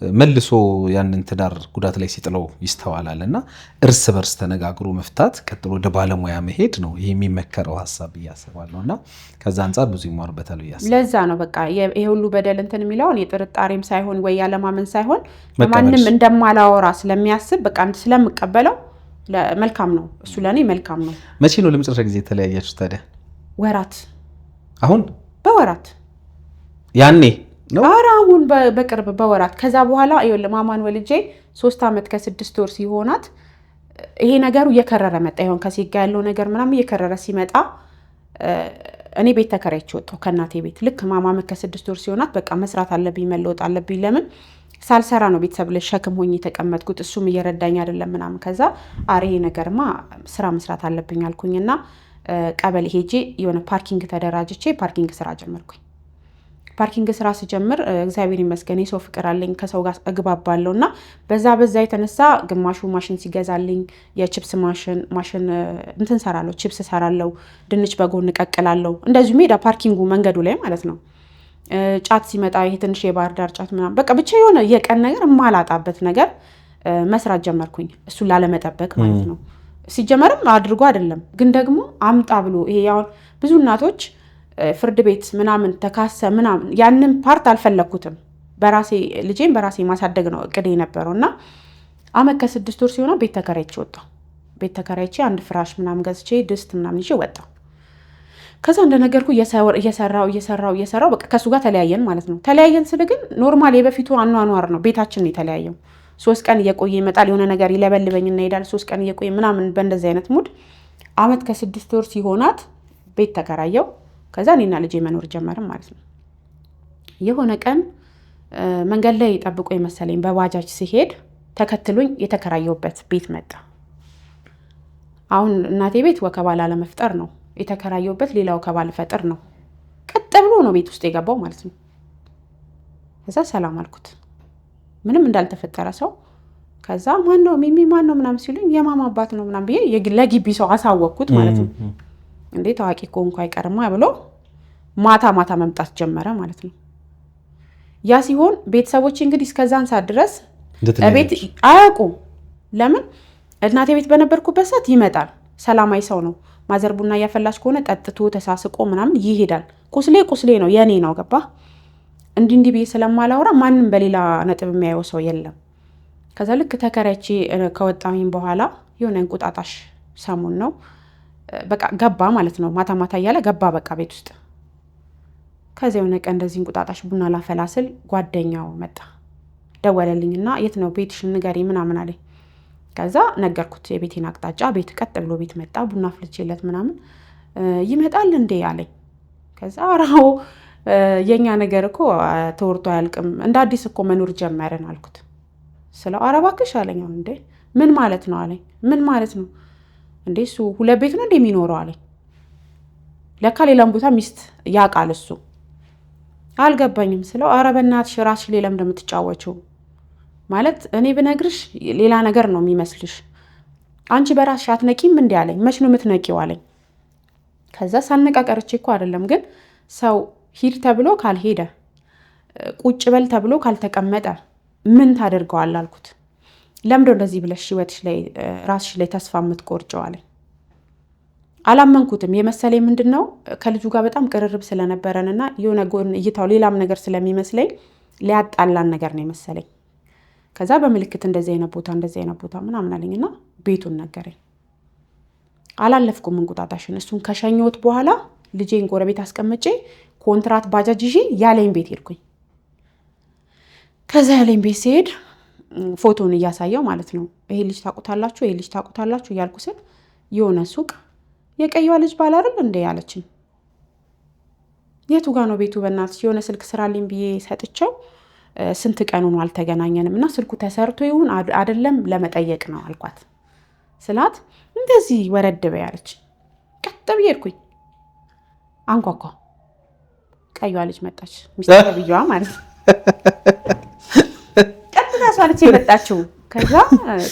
መልሶ ያንን ትዳር ጉዳት ላይ ሲጥለው ይስተዋላል እና እርስ በርስ ተነጋግሮ መፍታት ቀጥሎ ወደ ባለሙያ መሄድ ነው ይሄ የሚመከረው ሐሳብ ብዬ አስባለሁ። እና ከዛ አንፃር ብዙ ይማሩበታል ብዬ አስባለሁ። ለዛ ነው በቃ ይሄ ሁሉ በደል እንትን የሚለውን የጥርጣሬም ሳይሆን ወይ ያለማመን ሳይሆን ማንንም እንደማላወራ ስለሚያስብ በቃ ስለምቀበለው መልካም ነው። እሱ ለኔ መልካም ነው። መቼ ነው ለመጨረሻ ጊዜ የተለያያችሁ ታዲያ? ወራት አሁን በወራት ያኔ ነው? ኧረ አሁን በቅርብ በወራት። ከዛ በኋላ ይኸውልህ ማማን ወልጄ 3 ዓመት ከ6 ወር ሲሆናት ይሄ ነገሩ እየከረረ መጣ። ይሆን ከሴት ጋር ያለው ነገር ምናምን እየከረረ ሲመጣ እኔ ቤት ተከራይቼ ወጣሁ ከእናቴ ቤት። ልክ ማማ ከ6 ወር ሲሆናት በቃ መስራት አለብኝ መለወጥ አለብኝ። ለምን ሳልሰራ ነው ቤተሰብ ላይ ሸክም ሆኜ የተቀመጥኩት፣ እሱም እየረዳኝ አይደለም ምናምን። ከዛ አሬ ነገርማ ስራ መስራት አለብኝ አልኩኝና ቀበሌ ሄጄ የሆነ ፓርኪንግ ተደራጅቼ ፓርኪንግ ስራ ጀመርኩኝ። ፓርኪንግ ስራ ስጀምር እግዚአብሔር ይመስገን የሰው ፍቅር አለኝ፣ ከሰው ጋር እግባባለሁና በዛ የተነሳ ግማሹ ማሽን ሲገዛልኝ የቺፕስ ማሽን እንትን ሰራለሁ፣ ቺፕስ ሰራለሁ፣ ድንች በጎን እቀቅላለሁ። እንደዚሁ ሜዳ ፓርኪንጉ መንገዱ ላይ ማለት ነው። ጫት ሲመጣ ይሄ ትንሽ የባህር ዳር ጫት ምናምን በቃ ብቻ የሆነ የቀን ነገር የማላጣበት ነገር መስራት ጀመርኩኝ፣ እሱን ላለመጠበቅ ማለት ነው። ሲጀመርም አድርጎ አይደለም ግን ደግሞ አምጣ ብሎ ይሄ ያው ብዙ እናቶች ፍርድ ቤት ምናምን ተካሰ ምናምን ያንን ፓርት አልፈለኩትም። በራሴ ልጄን በራሴ ማሳደግ ነው እቅዴ የነበረውና አመት ከ6 ወር ሲሆነው ቤት ተከራይቼ ወጣሁ። ቤት ተከራይቼ አንድ ፍራሽ ምናምን ገዝቼ ድስት ምናምን ይዤ ወጣሁ። ከዛ እንደነገርኩ እየሰራው በቃ ከሱ ጋር ተለያየን ማለት ነው። ተለያየን ስለ ግን ኖርማል የበፊቱ አኗኗር ነው። ቤታችን ነው የተለያየው። 3 ቀን እየቆየ ይመጣል፣ የሆነ ነገር ይለበልበኝና ይሄዳል። 3 ቀን እየቆየ ምናምን በእንደዚህ አይነት ሙድ አመት ከ6 ወር ሲሆናት ቤት ተከራየው። ከዛ እኔና ልጄ መኖር ጀመርን ማለት ነው። የሆነ ቀን መንገድ ላይ ጠብቆ መሰለኝ በባጃጅ ሲሄድ ተከትሎኝ የተከራየውበት ቤት መጣ። አሁን እናቴ ቤት ወከባ ላለመፍጠር ነው የተከራየውበት፣ ሌላ ወከባ ልፈጥር ነው። ቀጥ ብሎ ነው ቤት ውስጥ የገባው ማለት ነው። ከዛ ሰላም አልኩት ምንም እንዳልተፈጠረ ሰው። ከዛ ማን ነው ሚሚ ማን ነው ምናምን ሲሉኝ የማማ አባት ነው ምናምን ብዬ ለግቢ ሰው አሳወቅኩት ማለት ነው። እንዴ ታዋቂ ኮንኩ አይቀርማ ብሎ ማታ መምጣት ጀመረ ማለት ነው። ያ ሲሆን ቤተሰቦች እንግዲህ እስከዛን ሰዓት ድረስ ቤት አያውቁም። ለምን እናቴ ቤት በነበርኩበት ሰዓት ይመጣል፣ ሰላማዊ ሰው ነው። ማዘር ቡና እያፈላች ከሆነ ጠጥቶ ተሳስቆ ምናምን ይሄዳል። ቁስሌ ነው የኔ ነው ገባ። እንዲህ ብዬ ስለማላወራ ማንም በሌላ ነጥብ የሚያየው ሰው የለም። ከዛ ልክ ተከራይቼ ከወጣሁኝ በኋላ የሆነ እንቁጣጣሽ ሰሞን ነው በቃ ገባ ማለት ነው። ማታ እያለ ገባ በቃ ቤት ውስጥ። ከዛ የሆነ ቀን እንደዚህ እንቁጣጣሽ ቡና ላፈላስል ጓደኛው መጣ፣ ደወለልኝና የት ነው ቤትሽን ንገሪ ምናምን አለኝ። ከዛ ነገርኩት የቤቴን አቅጣጫ። ቤት ቀጥ ብሎ ቤት መጣ። ቡና ፍልቼለት ምናምን ይመጣል እንዴ አለኝ። ከዛ አራው የኛ ነገር እኮ ተወርቶ አያልቅም፣ እንደ አዲስ እኮ መኖር ጀመርን አልኩት። ስለው ኧረ እባክሽ አለኝ። እንዴ ምን ማለት ነው አለኝ። ምን ማለት ነው እንዴ እሱ 2 ቤት ነው እንዴ የሚኖረው አለኝ። ለካ ሌላም ቦታ ሚስት ያውቃል እሱ። አልገባኝም ስለው ኧረ በእናትሽ ራስሽ ሌላም እንደምትጫወችው ማለት እኔ ብነግርሽ ሌላ ነገር ነው የሚመስልሽ፣ አንቺ በራስሽ አትነቂም እንዴ አለኝ። መች ነው የምትነቂው አለኝ። ከዛ ሳልነቃቀርቼ እኮ አይደለም ግን ሰው ሂድ ተብሎ ካልሄደ ቁጭ በል ተብሎ ካልተቀመጠ ምን ታደርገዋል አልኩት። ለምዶ እንደዚህ ብለሽ ህይወትሽ ላይ ራስሽ ላይ ተስፋ የምትቆርጨው አለኝ። አላመንኩትም። የመሰለኝ ምንድነው ከልጁ ጋር በጣም ቅርርብ ስለነበረንና የሆነ ጎን እይታው ሌላም ነገር ስለሚመስለኝ ሊያጣላን ነገር ነው የመሰለኝ። ከዛ በምልክት እንደዚህ አይነት ቦታ ምናምን አለኝና ቤቱን ነገረኝ። አላለፍኩም እንቁጣጣሽን። እሱን ከሸኘሁት በኋላ ልጄን ጎረቤት አስቀምጬ ኮንትራት ባጃጅ ይዤ ያለኝ ቤት ሄድኩኝ። ከዛ ያለኝ ቤት ሲሄድ ፎቶን እያሳየው ማለት ነው ይሄ ልጅ ታውቁታላችሁ እያልኩ ስል የሆነ ሱቅ የቀይዋ ልጅ ባል አይደል እንደ ያለችኝ። የቱ ጋ ነው ቤቱ በእናትሽ? የሆነ ስልክ ስራልኝ ብዬ ሰጥቼው ስንት ቀኑ ነው አልተገናኘንም እና ስልኩ ተሰርቶ ይሁን አይደለም ለመጠየቅ ነው አልኳት። ስላት እንደዚህ ወረድ በይ አለች። ቀጥ ብዬ ሄድኩኝ። አንኳኳ። ቀይዋ ልጅ መጣች። ሚስጥር ብዬዋ ማለት ነው። ቀጥታ ሷልቼ መጣችው። ከዛ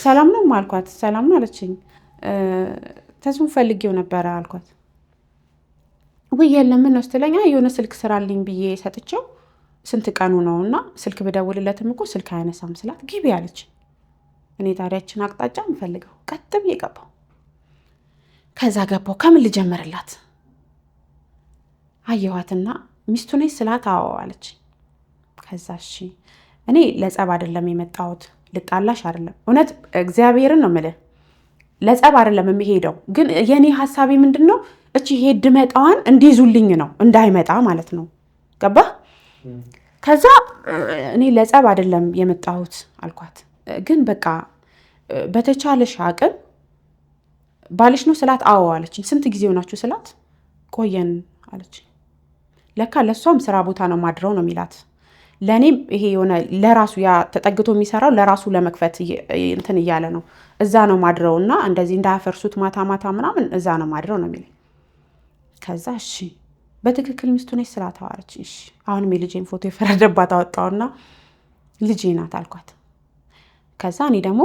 ሰላም ነው አልኳት። ሰላም ነው አለችኝ። ተስፋ ፈልጌው ነበረ አልኳት። ወይ የለም ምን ነው ስትለኝ የሆነ ስልክ ስራልኝ ብዬ ሰጥቼው ስንት ቀኑ ነው እና ስልክ ብደውልለትም እኮ ስልክ አያነሳም ስላት ግቢ አለች። እኔ ታዲያችን አቅጣጫ የምፈልገው ቀጥ ብዬ ገባሁ። ከዛ ገባሁ። ከምን ልጀምርላት? አየኋትና ሚስቱ ነኝ ስላት አዎ አለች። ከዛ እሺ እኔ ለጸብ አይደለም የመጣሁት ልጣላሽ አይደለም። እውነት እግዚአብሔርን ነው የምልህ ለጸብ አይደለም የሚሄደው። ግን የኔ ሐሳቤ ምንድነው እቺ ሄድ መጣዋን እንዲይዙልኝ ነው እንዳይመጣ ማለት ነው። ገባ? ከዛ እኔ ለጸብ አይደለም የመጣሁት አልኳት። ግን በቃ በተቻለሽ አቅም ባልሽ ነው ስላት አዎ አለችኝ። ስንት ጊዜ ሆናችሁ ስላት ቆየን አለች። ለካ ለሷም ስራ ቦታ ነው ማድረው ነው የሚላት። ለኔም ይሄ የሆነ ለራሱ ያ ተጠግቶ የሚሰራው ለራሱ ለመክፈት እንትን እያለ ነው እዛ ነው ማድረውና እንደዚህ እንዳያፈርሱት ማታ ማታ ምናምን እዛ ነው ማድረው ነው የሚለኝ። ከዛ እሺ በትክክል ሚስቱ ነች ስላት አዋረች። እሺ አሁንም የልጄን ፎቶ የፈረደባት አወጣውና ልጄ ናት አልኳት። ከዛ እኔ ደግሞ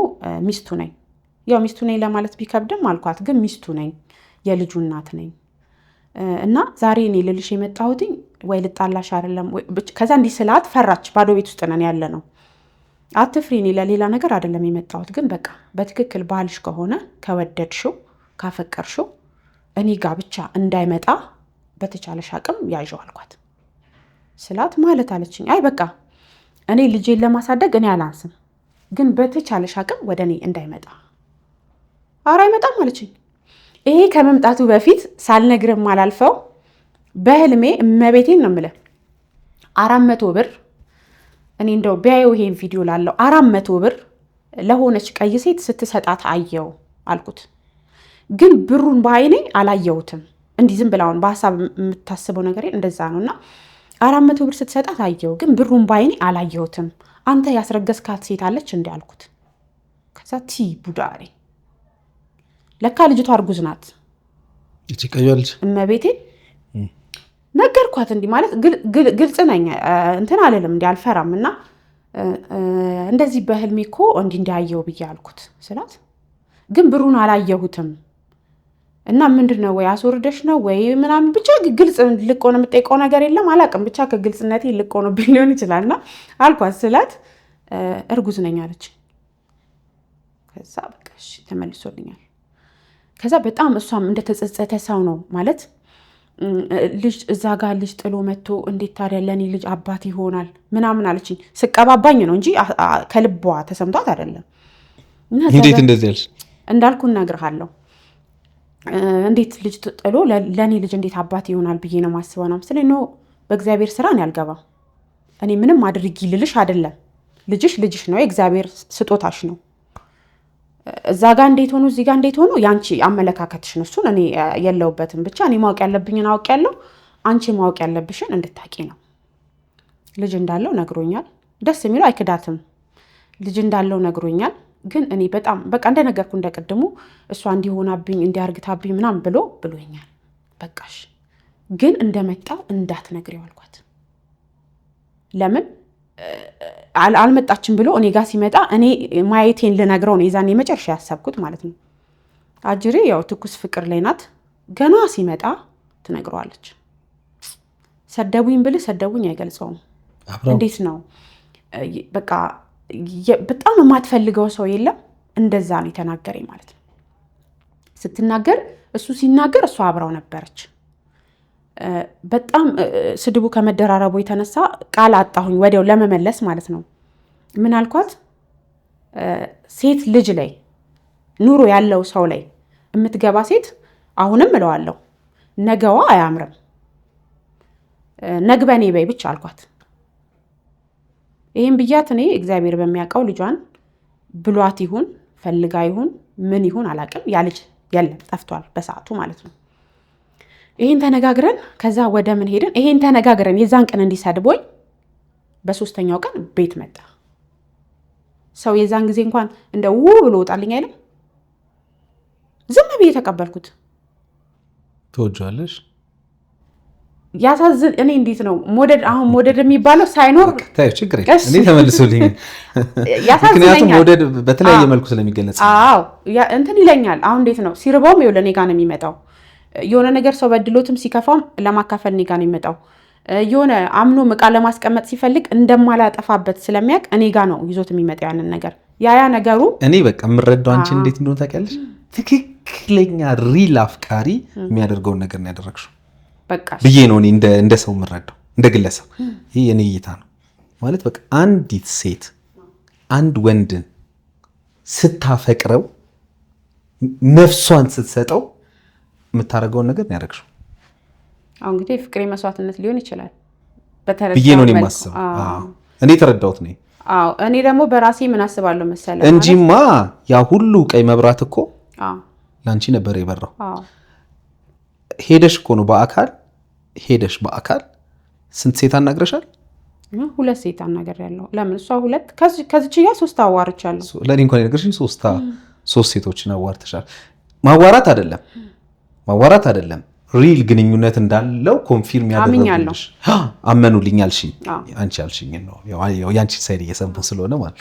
ሚስቱ ነኝ። ያው ሚስቱ ነኝ ለማለት ቢከብድም አልኳት፣ ግን ሚስቱ ነኝ፣ የልጁ እናት ነኝ እና ዛሬ እኔ ልልሽ የመጣሁትኝ ወይ ልጣላሽ አይደለም። ከዛ እንዲህ ስላት ፈራች። ባዶ ቤት ውስጥ ነን ያለ ነው። አትፍሪ፣ እኔ ለሌላ ነገር አይደለም የመጣሁት፣ ግን በቃ በትክክል ባልሽ ከሆነ ከወደድሽው ካፈቀርሽው እኔ ጋር ብቻ እንዳይመጣ በተቻለሽ አቅም ያዥው አልኳት። ስላት ማለት አለችኝ። አይ በቃ እኔ ልጄን ለማሳደግ እኔ አላንስም፣ ግን በተቻለሽ አቅም ወደ እኔ እንዳይመጣ። ኧረ አይመጣም አለችኝ። ይሄ ከመምጣቱ በፊት ሳልነግርም አላልፈው በህልሜ እመቤቴን ነው የምልህ 400 ብር እኔ እንደው ቢያየው ይሄን ቪዲዮ ላለው 400 ብር ለሆነች ቀይ ሴት ስትሰጣት አየው አልኩት። ግን ብሩን በአይኔ አላየሁትም። እንዲህ ዝም ብላውን በሀሳብ የምታስበው ነገር እንደዛ ነውና 400 ብር ስትሰጣት አየው፣ ግን ብሩን በአይኔ አላየሁትም። አንተ ያስረገዝካት ሴት አለች እንዴ አልኩት። ከዛ ቲ ቡዳሪ ለካ ልጅቷ እርጉዝ ናት። እቺ ቀያልሽ እመቤቴ ነገርኳት። እንዲህ ማለት ግልጽ ነኝ እንትን አልልም እንዲህ አልፈራም። እና እንደዚህ በህልሜ እኮ እንዲያየው ብዬ አልኩት ስላት፣ ግን ብሩን አላየሁትም እና ምንድነው ወይ አስወርደሽ ነው ወይ ምናምን ብቻ ግልጽ ልቆ ነው የምጠይቀው ነገር የለም አላውቅም። ብቻ ከግልጽነቴ ልቆ ነው ቢሊዮን ይችላልና አልኳት ስላት እርጉዝ ነኝ አለች። ከዛ በቃ እሺ ተመልሶልኛል። ከዛ በጣም እሷም እንደተጸጸተ ሰው ነው ማለት ልጅ እዛ ጋር ልጅ ጥሎ መጥቶ እንዴት ታዲያ ለኔ ልጅ አባት ይሆናል ምናምን አለችኝ። ስቀባባኝ ነው እንጂ ከልቧ ተሰምቷት አይደለም። እንዴት እንደዚህ ያልሽ እንዳልኩ እነግርሃለሁ። እንዴት ልጅ ጥሎ ለኔ ልጅ እንዴት አባት ይሆናል ብዬ ነው ማስበው ነው ስለዚህ ነው በእግዚአብሔር ስራ ነው ያልገባም። እኔ ምንም አድርጊ ልልሽ አይደለም። ልጅሽ ነው፣ የእግዚአብሔር ስጦታሽ ነው። እዛ ጋር እንዴት ሆኖ እዚህ ጋር እንዴት ሆኖ ያንቺ አመለካከትሽ ነው። እሱን እኔ የለውበትም። ብቻ እኔ ማወቅ ያለብኝን አውቄያለሁ። አንቺ ማወቅ ያለብሽን እንድታቂ ነው። ልጅ እንዳለው ነግሮኛል። ደስ የሚለው አይክዳትም። ልጅ እንዳለው ነግሮኛል። ግን እኔ በጣም በቃ እንደነገርኩ እንደቀድሙ እሷ እንዲሆናብኝ እንዲያርግታብኝ ምናምን ብሎኛል። በቃሽ ግን እንደመጣው እንዳትነግሪው አልኳት። ለምን አልመጣችም ብሎ እኔ ጋር ሲመጣ እኔ ማየቴን ልነግረው ነው የዛኔ መጨረሻ ያሰብኩት ማለት ነው። አጅሬ ያው ትኩስ ፍቅር ላይ ናት። ገና ሲመጣ ትነግረዋለች። ሰደቡኝ ብልህ ሰደቡኝ አይገልጸውም። እንዴት ነው በቃ በጣም የማትፈልገው ሰው የለም። እንደዛ ነው የተናገረኝ ማለት ነው። ስትናገር እሱ ሲናገር እሷ አብራው ነበረች። በጣም ስድቡ ከመደራረቡ የተነሳ ቃል አጣሁኝ ወዲያው ለመመለስ ማለት ነው። ምን አልኳት? ሴት ልጅ ላይ ኑሮ ያለው ሰው ላይ የምትገባ ሴት አሁንም እለዋለሁ ነገዋ አያምርም። ነግበኔ በይ ብቻ አልኳት። ይሄን ብያት እኔ እግዚአብሔር በሚያውቀው ልጇን ብሏት ይሁን ፈልጋ ይሁን ምን ይሁን አላቅም፣ ያ ልጅ የለም ጠፍቷል በሰዓቱ ማለት ነው። ይሄን ተነጋግረን ከዛ ወደ ምን ሄድን? ይሄን ተነጋግረን የዛን ቀን እንዲሰድቦኝ በሶስተኛው ቀን ቤት መጣ። ሰው የዛን ጊዜ እንኳን እንደ ብሎ ወጣልኝ አይደል? ዝም ብዬ ተቀበልኩት። ትወጂዋለሽ? ያሳዝን። እኔ እንዴት ነው መውደድ? አሁን መውደድ የሚባለው ሳይኖር ታዩ ችግር የለም። እኔ ተመልሶልኝ ምክንያቱም መውደድ በተለያየ መልኩ ስለሚገለጽ እንትን ይለኛል። አሁን እንዴት ነው ሲርበውም ይኸውልህ እኔ ጋር ነው የሚመጣው። የሆነ ነገር ሰው በድሎትም ሲከፋም ለማካፈል እኔ ጋር ነው የሚመጣው። የሆነ አምኖ ዕቃ ለማስቀመጥ ሲፈልግ እንደማላጠፋበት ስለሚያውቅ እኔ ጋር ነው ይዞት የሚመጣው ያንን ነገር። ያ ነገሩ እኔ በቃ የምረዳው አንቺ እንዴት እንደሆነ ታውቂያለሽ። ትክክለኛ ሪል አፍቃሪ የሚያደርገውን ነገር ነው ያደረግሽው ብዬ ነው እኔ እንደ ሰው የምረዳው፣ እንደ ግለሰብ። ይህ የኔ እይታ ነው ማለት በቃ አንዲት ሴት አንድ ወንድን ስታፈቅረው ነፍሷን ስትሰጠው የምታደርገውን ነገር ነው ያደረግሽው። አሁን እንግዲህ ፍቅሬ መስዋዕትነት ሊሆን ይችላል ብዬ ነው እኔ የማስበው። እኔ የተረዳሁት ነው። እኔ ደግሞ በራሴ ምን አስባለሁ መሰለህ እንጂማ ያ ሁሉ ቀይ መብራት እኮ ለአንቺ ነበር የበራው። ሄደሽ እኮ ነው ሄደሽ በአካል ስንት ሴት አናግረሻል? 2 ሴት አናግሬያለሁ። ለምን እሷ 2 ከዚች ጋር 3 አዋርቻለሁ። ለእኔ እንኳን የነገርሽኝ 3 ሴቶችን አዋርተሻል። ማዋራት አይደለም ሪል ግንኙነት እንዳለው ኮንፊርም ያደረጉልሽ አመኑልኝ አልሽኝ። አንቺ ያልሽኝ ነው ያው ያንቺ ሳይድ እየሰሙ ስለሆነ ማለት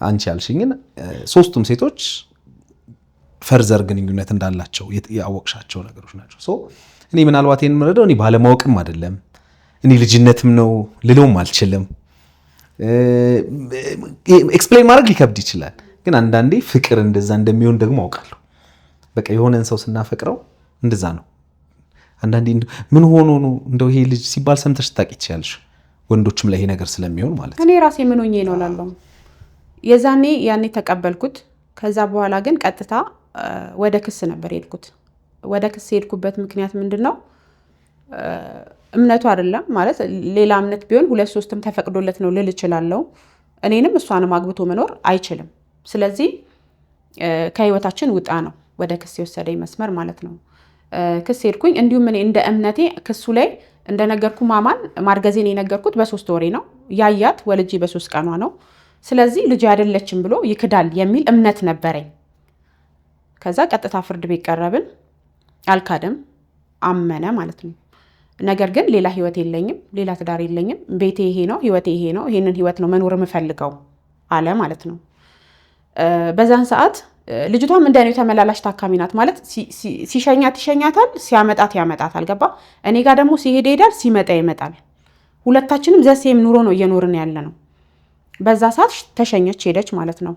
አንቺ ያልሽኝን 3ቱም ሴቶች ፈርዘር ግንኙነት እንዳላቸው ያወቅሻቸው ነገሮች ናቸው። ሶ እኔ ምናልባት ይሄን የምረዳው እኔ ባለማወቅም አይደለም፣ እኔ ልጅነትም ነው ልለውም አልችልም። ኤክስፕሌን ማድረግ ሊከብድ ይችላል፣ ግን አንዳንዴ ፍቅር እንደዛ እንደሚሆን ደግሞ አውቃለሁ። በቃ የሆነን ሰው ስናፈቅረው እንደዛ ነው። አንዳንዴ ምን ሆኖ ነው እንደው ይሄ ልጅ ሲባል ሰምተሽ ታውቂ ትችያለሽ፣ ወንዶችም ላይ ይሄ ነገር ስለሚሆን ማለት ነው። እኔ ራሴ ምን ሆኜ ነው እላለሁ። ያኔ ተቀበልኩት። ከዛ በኋላ ግን ቀጥታ ወደ ክስ ነበር የሄድኩት። ወደ ክስ የሄድኩበት ምክንያት ምንድን ነው? እምነቱ አይደለም ማለት ሌላ እምነት ቢሆን 2-3ም ተፈቅዶለት ነው ልል እችላለሁ። እኔንም እሷንም አግብቶ መኖር አይችልም። ስለዚህ ከህይወታችን ውጣ ነው ወደ ክስ የወሰደኝ መስመር ማለት ነው። ክስ ሄድኩኝ። እንዲሁም እኔ እንደ እምነቴ ክሱ ላይ እንደነገርኩ ማማን ማርገዜን የነገርኩት በ3 ወሬ ነው። ያያት ወልጄ በ3 ቀኗ ነው። ስለዚህ ልጅ አይደለችም ብሎ ይክዳል የሚል እምነት ነበረኝ። ከዛ ቀጥታ ፍርድ ቤት ቀረብን። አልካደም፣ አመነ ማለት ነው። ነገር ግን ሌላ ህይወት የለኝም፣ ሌላ ትዳር የለኝም፣ ቤቴ ይሄ ነው፣ ህይወቴ ይሄ ነው፣ ይሄንን ህይወት ነው መኖር የምፈልገው አለ ማለት ነው። በዛን ሰዓት ልጅቷም እንደኔው ተመላላሽ ታካሚ ናት ማለት ሲሸኛት ይሸኛታል፣ ሲያመጣት ያመጣታል። ገባ? እኔ ጋር ደግሞ ሲሄድ ይሄዳል፣ ሲመጣ ይመጣል። ሁለታችንም ዘሴም ኑሮ ነው እየኖርን ያለ ነው። በዛ ሰዓት ተሸኘች ሄደች ማለት ነው።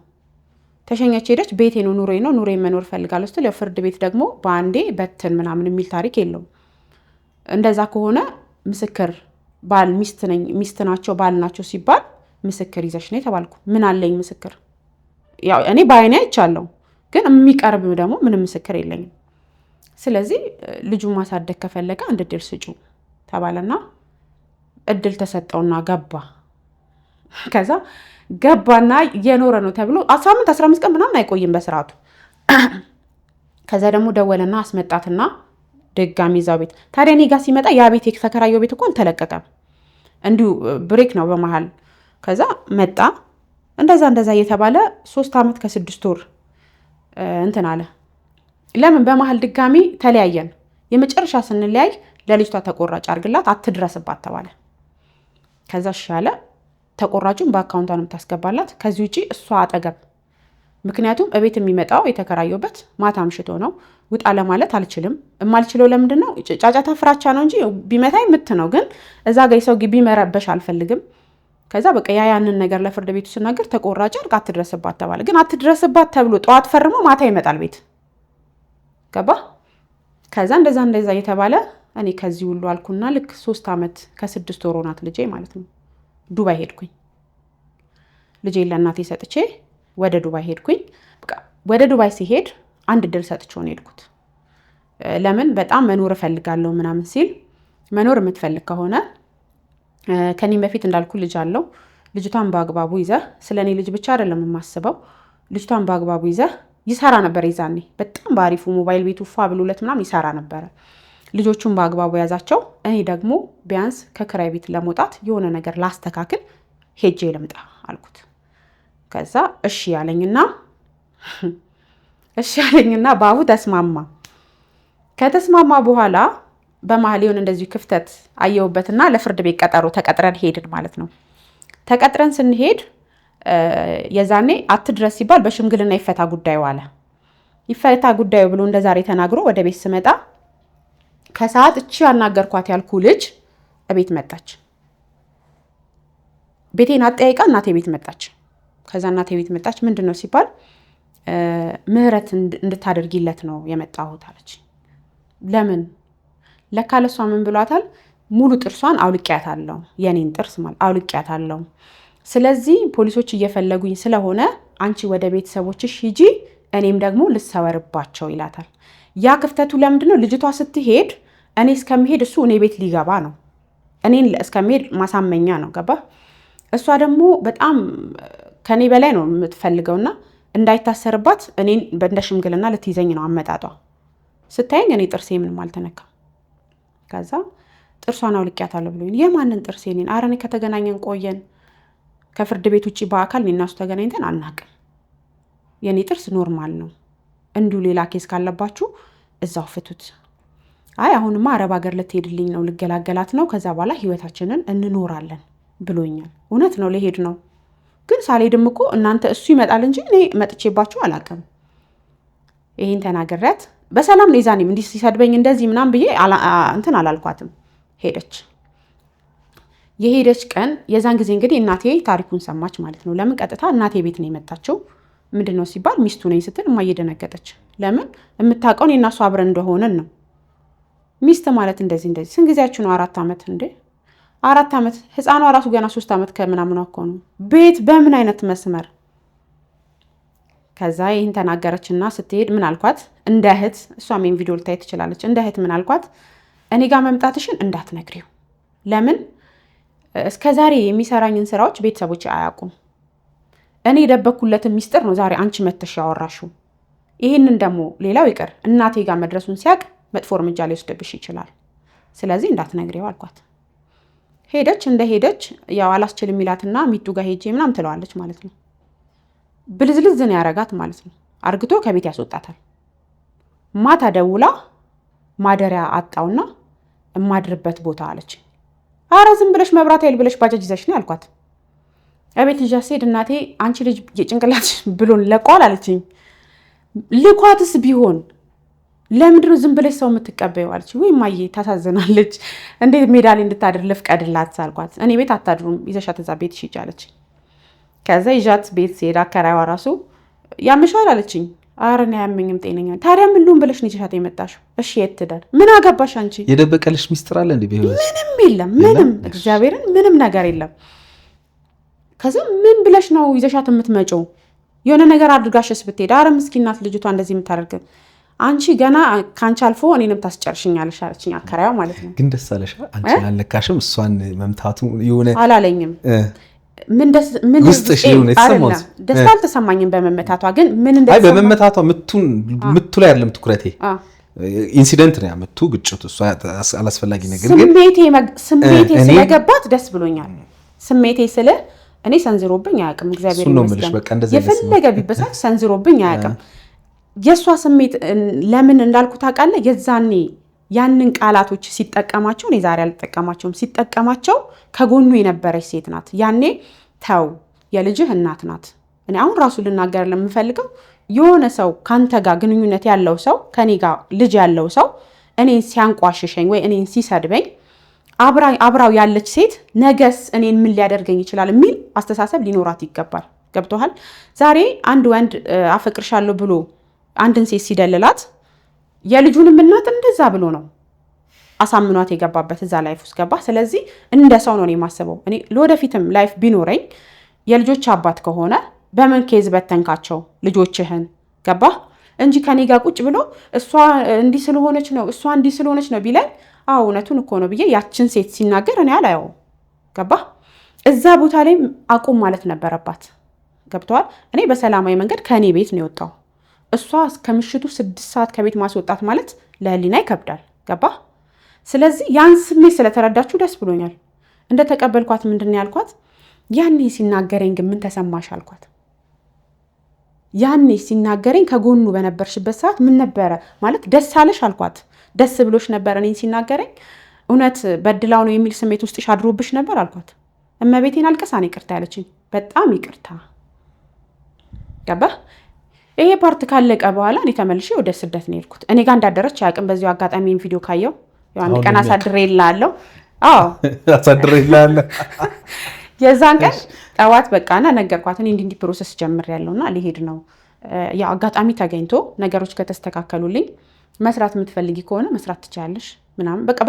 ተሸኘች ሄደች። ቤቴ ነው ኑሮዬ ነው ኑሮዬ መኖር ፈልጋለሁ ስትል ያው ፍርድ ቤት ደግሞ በአንዴ በትን ምናምን የሚል ታሪክ የለውም። እንደዛ ከሆነ ምስክር ባል ሚስት ናቸው ባል ናቸው ሲባል ምስክር ይዘሽ ነው የተባልኩ። ምን አለኝ ምስክር? ያው እኔ በአይኔ አይቻለሁ፣ ግን የሚቀርብ ደግሞ ምንም ምስክር የለኝም። ስለዚህ ልጁን ማሳደግ ከፈለገ አንድ እድል ስጩ ተባለና እድል ተሰጠውና ገባ። ከዛ ገባና እየኖረ ነው ተብሎ 18-15 ቀን ምናምን አይቆይም በስርዓቱ። ከዛ ደግሞ ደወለና አስመጣትና ድጋሚ እዛው ቤት። ታዲያ እኔ ጋር ሲመጣ ያ ቤት የተከራየው ቤት እኮ አልተለቀቀም፣ እንዲሁ ብሬክ ነው በመሀል። ከዛ መጣ እንደዛ እየተባለ 3 ዓመት ከ6 ወር እንትን አለ። ለምን በመሀል ድጋሚ ተለያየን። የመጨረሻ ስንለያይ ለልጅቷ ተቆራጭ አድርግላት አትድረስባት ተባለ። ከዛ ሻለ ተቆራጩን በአካውንቷ ነው የምታስገባላት፣ ከዚህ ውጪ እሷ አጠገብ። ምክንያቱም እቤት የሚመጣው የተከራየበት ማታ አምሽቶ ነው። ውጣ ለማለት አልችልም። የማልችለው ለምንድን ነው? ጫጫታ ፍራቻ ነው እንጂ ቢመታኝ ምት ነው። ግን እዛ ጋ የሰው ግቢ መረበሽ አልፈልግም። ከዛ በቃ ያንን ነገር ለፍርድ ቤቱ ስናገር ተቆራጭ አድርግ አትድረስባት ተባለ። ግን አትድረስባት ተብሎ ጠዋት ፈርሞ ማታ ይመጣል ቤት ገባ። ከዛ እንደዛ እየተባለ እኔ ከዚህ ሁሉ አልኩና ልክ 3 ዓመት ከ6 ወር ሆናት ልጄ ማለት ነው። ዱባይ ሄድኩኝ። ልጄ ለእናቴ ሰጥቼ ወደ ዱባይ ሄድኩኝ። በቃ ወደ ዱባይ ሲሄድ አንድ እድል ሰጥቼው ነው ሄድኩት። ለምን በጣም መኖር እፈልጋለሁ ምናምን ሲል መኖር የምትፈልግ ከሆነ ከኔም በፊት እንዳልኩ ልጅ አለው። ልጅቷን በአግባቡ ይዘህ ስለኔ ልጅ ብቻ አይደለም የማስበው፣ ልጅቷን በአግባቡ ይዘህ ይሰራ ነበር። ይዛኔ በጣም በአሪፉ ሞባይል ቤቱ ፏ ብሎለት ምናምን ይሰራ ነበረ። ልጆቹን በአግባቡ ያዛቸው። እኔ ደግሞ ቢያንስ ከክራይ ቤት ለመውጣት የሆነ ነገር ላስተካክል ሄጄ ልምጣ አልኩት። ከዛ እሺ ያለኝና ባቡ ተስማማ። ከተስማማ በኋላ በመሀል የሆነ እንደዚሁ ክፍተት አየሁበትና ለፍርድ ቤት ቀጠሮ ተቀጥረን ሄድን ማለት ነው። ተቀጥረን ስንሄድ የዛኔ አትድረስ ሲባል በሽምግልና ይፈታ ጉዳዩ አለ። ይፈታ ጉዳዩ ብሎ እንደዛሬ ተናግሮ ወደ ቤት ስመጣ ከሰዓት እቺ ያናገርኳት ያልኩ ልጅ ቤት መጣች። ቤቴን አጠያይቃ እናቴ ቤት መጣች። ከዛ እናቴ ቤት መጣች። ምንድን ነው ሲባል ምህረት እንድታደርጊለት ነው የመጣሁት አለች። ለምን? ለካ ለሷ ምን ብሏታል? ሙሉ ጥርሷን አውልቂያታለሁ፣ የኔን ጥርስ ማለት አውልቂያታለሁ። ስለዚህ ፖሊሶች እየፈለጉኝ ስለሆነ አንቺ ወደ ቤተሰቦችሽ ሂጂ፣ እኔም ደግሞ ልሰወርባቸው ይላታል። ያ ክፍተቱ ለምንድን ነው? ልጅቷ ስትሄድ እኔ እስከምሄድ እሱ እኔ ቤት ሊገባ ነው፣ እኔን እስከምሄድ ማሳመኛ ነው። ገባ? እሷ ደግሞ በጣም ከኔ በላይ ነው የምትፈልገውና እንዳይታሰርባት እኔን እንደ ሽምግልና ልትይዘኝ ነው አመጣጧ። ስታየኝ እኔ ጥርሴ ምንም አልተነካም። ከዛ ጥርሷን አውልቂያታለሁ ብሎኝ የማንን ጥርሴ? እኔን ኧረ እኔ ከተገናኘን ቆየን። ከፍርድ ቤት ውጭ በአካል እኔና እሱ ተገናኝተን አናውቅም። የኔ ጥርስ ኖርማል ነው። እንዲሁ ሌላ ኬስ ካለባችሁ እዛው ፍቱት። አይ አሁንማ አረብ ሀገር ልትሄድልኝ ነው፣ ልገላገላት ነው፣ ከዛ በኋላ ህይወታችንን እንኖራለን ብሎኛል። እውነት ነው፣ ልሄድ ነው። ግን ሳልሄድም እኮ እናንተ እሱ ይመጣል እንጂ እኔ መጥቼባችሁ አላውቅም። ይሄን ተናግሬያት በሰላም ነው ይዛኔም እንዲህ ሲሰድበኝ እንደዚህ ምናምን ብዬ እንትን አላልኳትም። ሄደች። የሄደች ቀን የዛን ጊዜ እንግዲህ እናቴ ታሪኩን ሰማች ማለት ነው። ለምን ቀጥታ እናቴ ቤት ነው የመጣችው? ምንድን ነው ሲባል ሚስቱ ነኝ ስትል እማዬ ደነገጠች። ለምን? የምታውቀውን የእናሱ አብረን እንደሆነን ነው። ሚስት ማለት እንደዚህ ስንት ጊዜያችሁ ነው? 4 ዓመት እንዴ? 4 ዓመት ህፃኗ ራሱ ገና 3 ዓመት ከምናምኗ እኮ ነው። ቤት በምን አይነት መስመር? ከዛ ይህን ተናገረችና ስትሄድ ምን አልኳት? እንደ እህት፣ እሷም ይሄን ቪዲዮ ልታይ ትችላለች። እንደ እህት ምን አልኳት? እኔ ጋር መምጣትሽን እንዳትነግሪው። ለምን? እስከዛሬ የሚሰራኝን ስራዎች ቤተሰቦች አያውቁም። እኔ የደበኩለትን ሚስጥር ነው ዛሬ አንቺ መተሽ ያወራሽው። ይህንን ደግሞ ሌላው ይቅር እናቴ ጋር መድረሱን ሲያውቅ መጥፎ እርምጃ ሊወስድብሽ ይችላል። ስለዚህ እንዳትነግሪው አልኳት። ሄደች። እንደሄደች ያው አላስችል የሚላትና ሚጡ ጋር ሄጄ ምናምን ትለዋለች ማለት ነው። ብልዝልዝ ነው ያረጋት ማለት ነው። አርግቶ ከቤት ያስወጣታል። ማታ ደውላ ማደሪያ አጣውና እማድርበት ቦታ አለች። አረ ዝም ብለሽ መብራት ኃይል ብለሽ ባጃጅ ይዘሽ ነው ያልኳት። እቤት ልጅ ስሄድ እናቴ አንቺ ልጅ የጭንቅላት ብሎን ለቋል አለችኝ። ልኳትስ ቢሆን ለምንድነው ዝም ብለሽ ሰው የምትቀበዩ አለች። ወይ ማዬ ታሳዝናለች፣ እንዴት ሜዳ ላይ እንድታድር ልፍቀድላት አልኳት። እኔ ቤት አታድሩም፣ ይዘሻት እዛ ቤት ሽጭ አለች። ከዛ ይዣት ቤት ስሄድ አከራይዋ ራሱ ያምሻል አለችኝ። ኧረ እኔ አያመኝም ጤነኛ። ታዲያ ምን ልሁን ብለሽ ነው ይዘሻት የመጣሽው? እሺ የት ትደር? ምን አገባሽ አንቺ? የደበቀልሽ ሚስጥር አለ እንዴ? ምንም የለም፣ ምንም እግዚአብሔርን ምንም ነገር የለም። ከዛ ምን ብለሽ ነው ይዘሻት የምትመጪው? የሆነ ነገር አድርጋሽስ ብትሄድ? ኧረ ምስኪን ናት ልጅቷ እንደዚህ የምታደርግ አንቺ ገና ካንቺ አልፎ እኔንም ታስጨርሽኛለሽ አለችኝ አከራይዋ ማለት ነው። ግን ደስ አለሽ? አንቺን አልነካሽም? እሷን መምታቱ የሆነ አላለኝም። ምን ውስጥሽ የሆነ የተሰማው ደስታ አልተሰማኝም በመመታቷ። ግን ምን እንደተሰማ በመመታቷ ምቱ ላይ አይደለም ትኩረቴ፣ ኢንሲደንት ነው ያመቱ ግጭቱ። እሷ አላስፈላጊ ነገር ግን ስሜቴ ስለገባት ደስ ብሎኛል። ስሜቴ ስለ እኔ ሰንዝሮብኝ አያውቅም። እግዚአብሔር ይመስገን። የፈለገ ቢበሳጭ ሰንዝሮብኝ አያውቅም። የእሷ ስሜት ለምን እንዳልኩ ታውቃለህ? የዛኔ ያንን ቃላቶች ሲጠቀማቸው እኔ ዛሬ አልጠቀማቸውም። ሲጠቀማቸው ከጎኑ የነበረች ሴት ናት። ያኔ ተው የልጅህ እናት ናት። እኔ አሁን ራሱ ልናገር ለምፈልገው የሆነ ሰው ካንተ ጋር ግንኙነት ያለው ሰው ከኔ ጋር ልጅ ያለው ሰው እኔን ሲያንቋሽሸኝ ወይ እኔን ሲሰድበኝ አብራው ያለች ሴት ነገስ እኔን ምን ሊያደርገኝ ይችላል የሚል አስተሳሰብ ሊኖራት ይገባል። ገብቶሃል? ዛሬ አንድ ወንድ አፈቅርሻለሁ ብሎ አንድን ሴት ሲደልላት የልጁንም እናት እንደዛ ብሎ ነው አሳምኗት የገባበት እዛ ላይፍ ውስጥ ገባ። ስለዚህ እንደ ሰው ነው የማስበው። እኔ ለወደፊትም ላይፍ ቢኖረኝ የልጆች አባት ከሆነ በምን ኬዝ በተንካቸው ልጆችህን ገባ እንጂ ከኔ ጋር ቁጭ ብሎ እሷ እንዲህ ስለሆነች ነው እሷ እንዲህ ስለሆነች ነው ቢለኝ አዎ እውነቱን እኮ ነው ብዬ ያችን ሴት ሲናገር እኔ አላየው። ገባ? እዛ ቦታ ላይ አቁም ማለት ነበረባት። ገብተዋል። እኔ በሰላማዊ መንገድ ከእኔ ቤት ነው የወጣው። እሷ ከምሽቱ 6 ሰዓት ከቤት ማስወጣት ማለት ለህሊና ይከብዳል። ገባ? ስለዚህ ያን ስሜት ስለተረዳችሁ ደስ ብሎኛል። እንደተቀበልኳት ምንድን ያልኳት ያኔ ሲናገረኝ ግን ምን ተሰማሽ አልኳት። ያኔ ሲናገረኝ ከጎኑ በነበርሽበት ሰዓት ምን ነበረ ማለት ደስ አለሽ አልኳት። ደስ ብሎሽ ነበር እኔን ሲናገረኝ? እውነት በድላው ነው የሚል ስሜት ውስጥሽ አድሮብሽ ነበር አልኳት። እመቤቴን አልቀሳን ይቅርታ ያለችኝ። በጣም ይቅርታ። ገባህ? ይሄ ፓርት ካለቀ በኋላ እኔ ተመልሼ ወደ ስደት ነው የሄድኩት። እኔ ጋር እንዳደረች አያውቅም። በዚሁ አጋጣሚ ቪዲዮ ካየው አንድ ቀን አሳድሬ ይላለሁ። አዎ አሳድሬ ይላለሁ። የዛን ቀን ጠዋት በቃና ነገርኳት። እኔ እንዲህ ፕሮሰስ ጀምሬያለሁና ሊሄድ ነው። ያው አጋጣሚ ተገኝቶ ነገሮች ከተስተካከሉልኝ መስራት የምትፈልጊ ከሆነ መስራት ትችያለሽ ምናምን በቃ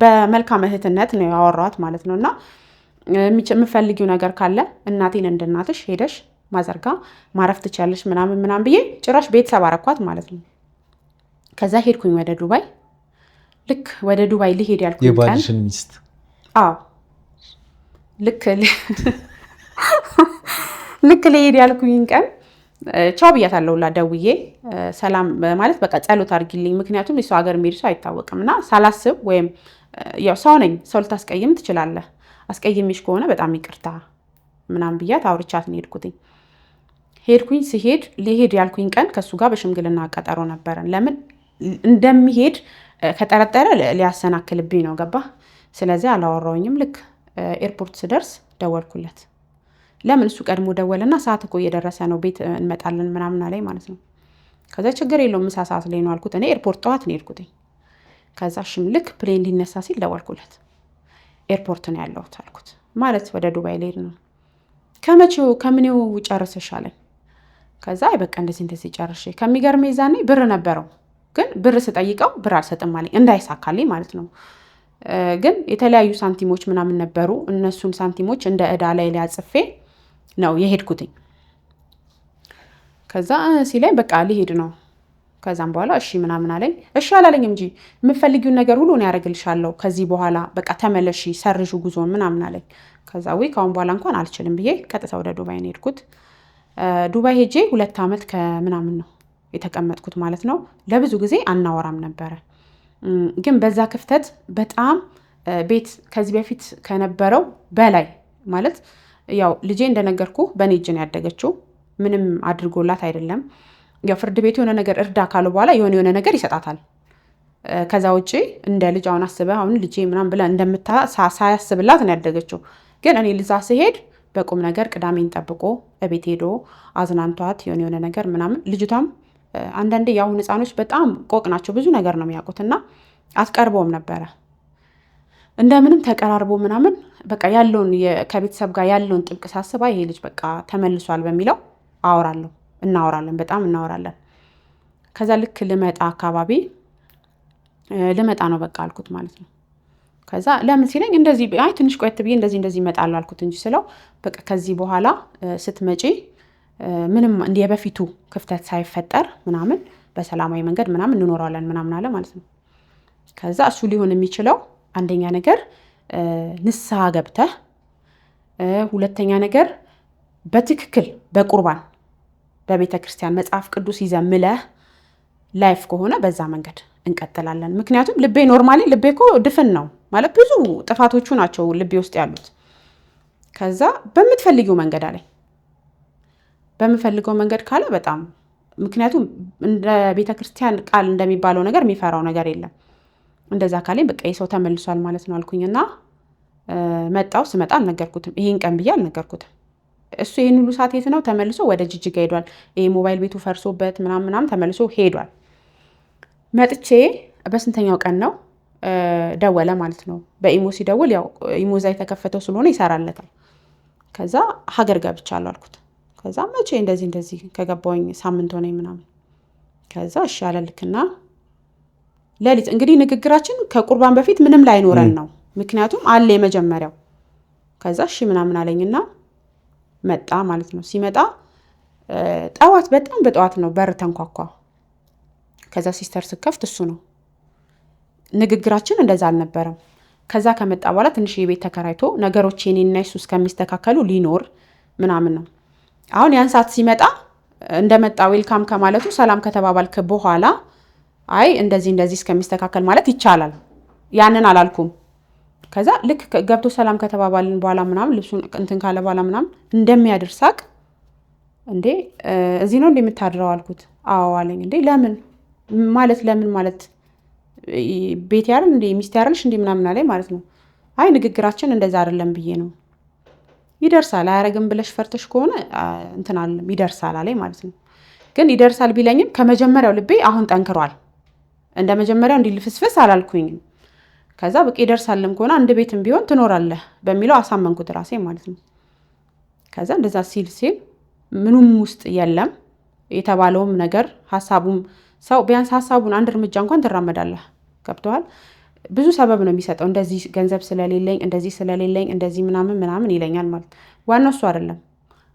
በመልካም እህትነት ነው ያወራኋት ማለት ነውና የምትፈልጊው ነገር ካለ እናቴን እንደናትሽ ሄደሽ ማዘርጋ ማረፍ ትችያለሽ ምናምን ብዬ ጭራሽ ቤተሰብ አረኳት ማለት ነው። ከዛ ሄድኩኝ ወደ ዱባይ። ልክ ወደ ዱባይ ልሄድ ያልኩኝ ቀን የባልሽን ሚስት አዎ ልክ ልሄድ ያልኩኝ ቀን ቻው ብያታለሁ ደውዬ ሰላም ማለት በቃ ጸሎት አድርጊልኝ። ምክንያቱም የሰው ሀገር የሚሄድ ሰው አይታወቅም እና ሳላስብ ወይም ያው ሰው ነኝ፣ ሰው ልታስቀይም ትችላለህ። አስቀይሜሽ ከሆነ በጣም ይቅርታ ምናምን ብያት አውርቻት ነው ሄድኩኝ። ሲሄድ ሊሄድ ያልኩኝ ቀን ከሱ ጋር በሽምግልና ቀጠሮ ነበረን። ለምን እንደሚሄድ ከጠረጠረ ሊያሰናክልብኝ ነው። ገባ? ስለዚህ አላወራውኝም። ልክ ኤርፖርት ስደርስ ደወልኩለት። ለምን እሱ ቀድሞ ደወለና ሰዓት እኮ እየደረሰ ነው ቤት እንመጣለን ምናምን አለኝ ማለት ነው። ከዛ ችግር የለውም ምሳ ሰዓት ላይ ነው አልኩት። እኔ ኤርፖርት ጠዋት ነው የሄድኩት። ከዛ ልክ ፕሌን ሊነሳ ሲል ደወልኩለት። ኤርፖርት ነው ያለሁት አልኩት። ማለት ወደ ዱባይ ልሄድ ነው። ከምኔው ጨርሰሽ አለኝ። ከዛ በቃ እንደዚህ ጨርሼ ከሚገርም ይዛኔ ብር ነበረው፣ ግን ብር ስጠይቀው ብር አልሰጥም አለኝ። እንዳይሳካልኝ ማለት ነው። ግን የተለያዩ ሳንቲሞች ምናምን ነበሩ። እነሱን ሳንቲሞች እንደ ዕዳ ላይ ሊያጽፌ ነው የሄድኩትኝ። ከዛ ሲለኝ በቃ ሊሄድ ነው። ከዛም በኋላ እሺ ምናምን አለኝ። እሺ አላለኝ እንጂ የምፈልጊውን ነገር ሁሉ ነው ያደርግልሻለሁ። ከዚህ በኋላ በቃ ተመለሺ፣ ሰርዡ ጉዞን ምናምን አለኝ። ከዛ ካሁን በኋላ እንኳን አልችልም ብዬ ቀጥታ ወደ ዱባይ ነው የሄድኩት። ዱባይ ሄጄ 2 ዓመት ከምናምን ነው የተቀመጥኩት ማለት ነው። ለብዙ ጊዜ አናወራም ነበረ። ግን በዛ ክፍተት በጣም ቤት ከዚህ በፊት ከነበረው በላይ ማለት ያው ልጄ እንደነገርኩ በኔ እጅ ነው ያደገችው። ምንም አድርጎላት አይደለም። ያው ፍርድ ቤት የሆነ ነገር እርዳ ካሉ በኋላ የሆነ ነገር ይሰጣታል። ከዛ ውጪ እንደ ልጅ አሁን አስበህ አሁን ልጄ ምናምን ብላ ሳያስብላት ነው ያደገችው። ግን እኔ ልዛ ስሄድ በቁም ነገር ቅዳሜን ጠብቆ እቤት ሄዶ አዝናንቷት የሆነ ነገር ምናምን። ልጅቷም አንዳንዴ የአሁን ህፃኖች በጣም ቆቅ ናቸው፣ ብዙ ነገር ነው የሚያውቁትና አትቀርበውም ነበረ። እንደምንም ተቀራርቦ ምናምን በቃ ያለውን ከቤተሰብ ጋር ያለውን ጥብቅ ሳስባ ይሄ ልጅ በቃ ተመልሷል በሚለው እናወራለን፣ በጣም እናወራለን። ከዛ ልክ ልመጣ አካባቢ ልመጣ ነው በቃ አልኩት ማለት ነው። ከዛ ለምን ሲለኝ እንደዚህ አይ ትንሽ ቆየት ብዬ እንደዚህ እመጣለሁ አልኩት እንጂ ስለው በቃ ከዚህ በኋላ ስትመጪ ምንም እንዲህ በፊቱ ክፍተት ሳይፈጠር ምናምን በሰላማዊ መንገድ ምናምን እንኖራለን ምናምን አለ ማለት ነው። ከዛ እሱ ሊሆን የሚችለው አንደኛ ነገር ንስሐ ገብተህ፣ ሁለተኛ ነገር በትክክል በቁርባን በቤተ ክርስቲያን መጽሐፍ ቅዱስ ይዘህ ምለህ ላይፍ ከሆነ በዛ መንገድ እንቀጥላለን። ምክንያቱም ኖርማሊ ልቤ እኮ ድፍን ነው ማለት ብዙ ጥፋቶቹ ናቸው ልቤ ውስጥ ያሉት። ከዛ በምትፈልጊው መንገድ አለኝ። በምፈልገው መንገድ ካለ በጣም ምክንያቱም እንደ ቤተ ክርስቲያን ቃል እንደሚባለው ነገር የሚፈራው ነገር የለም። እንደዛ ካለኝ በቃ የሰው ተመልሷል ማለት ነው አልኩኝና መጣው። ስመጣ አልነገርኩትም፣ ይሄን ቀን ብዬ አልነገርኩትም። እሱ ይሄን ሁሉ ሰዓት የት ነው ተመልሶ ወደ ጅጅጋ ሄዷል። ይሄ ሞባይል ቤቱ ፈርሶበት ምናምን ተመልሶ ሄዷል። መጥቼ በስንተኛው ቀን ነው ደወለ ማለት ነው። በኢሞ ሲደውል ያው ኢሞዛ የተከፈተው ስለሆነ ይሰራለታል። ከዛ ሀገር ገብቻለሁ አልኩት። ከዛ መቼ እንደዚህ ከገባሁኝ ሳምንት ሆነኝ ምናምን። ከዛ እሺ አለልክና ሌሊት እንግዲህ ንግግራችን ከቁርባን በፊት ምንም ላይኖረን ነው፣ ምክንያቱም አለ የመጀመሪያው። ከዛ እሺ ምናምን አለኝና መጣ ማለት ነው። ሲመጣ ጠዋት በጣም በጠዋት ነው በር ተንኳኳ። ከዛ ሲስተር ስከፍት እሱ ነው። ንግግራችን እንደዛ አልነበረም። ከዛ ከመጣ በኋላ ትንሽ የቤት ተከራይቶ ነገሮች የኔና እሱ እስከሚስተካከሉ ሊኖር ምናምን ነው። አሁን ያን ሰዓት ሲመጣ እንደመጣ ዌልካም ከማለቱ ሰላም ከተባባልክ በኋላ አይ እንደዚህ እስከሚስተካከል ማለት ይቻላል። ያንን አላልኩም። ከዛ ልክ ገብቶ ሰላም ከተባባልን በኋላ ምናምን ልብሱን እንትን ካለ በኋላ ምናምን እንደሚያደርሳቅ እንዴ እዚህ ነው እንደምታድረው አልኩት። አዎ አለኝ። እንዴ ለምን ማለት ቤት ያረን እንዴ ሚስት ያረንሽ እንዴ ምናምን አለኝ ማለት ነው። አይ ንግግራችን እንደዛ አይደለም ብዬ ነው። ይደርሳል አያረግም ብለሽ ፈርተሽ ከሆነ እንትን አለም ይደርሳል አለኝ ማለት ነው። ግን ይደርሳል ቢለኝም ከመጀመሪያው ልቤ አሁን ጠንክሯል። እንደ መጀመሪያው እንዲልፍስፍስ አላልኩኝም። ከዛ በቃ ይደርሳልም ከሆነ አንድ ቤትም ቢሆን ትኖራለህ በሚለው አሳመንኩት ራሴ ማለት ነው። ከዛ እንደዛ ሲል ምኑም ውስጥ የለም የተባለውም ነገር ሐሳቡም ሰው ቢያንስ ሐሳቡን አንድ እርምጃ እንኳን ትራመዳለህ። ገብቶሃል? ብዙ ሰበብ ነው የሚሰጠው። እንደዚህ ገንዘብ ስለሌለኝ እንደዚህ ምናምን ይለኛል ማለት ዋናው እሱ አይደለም።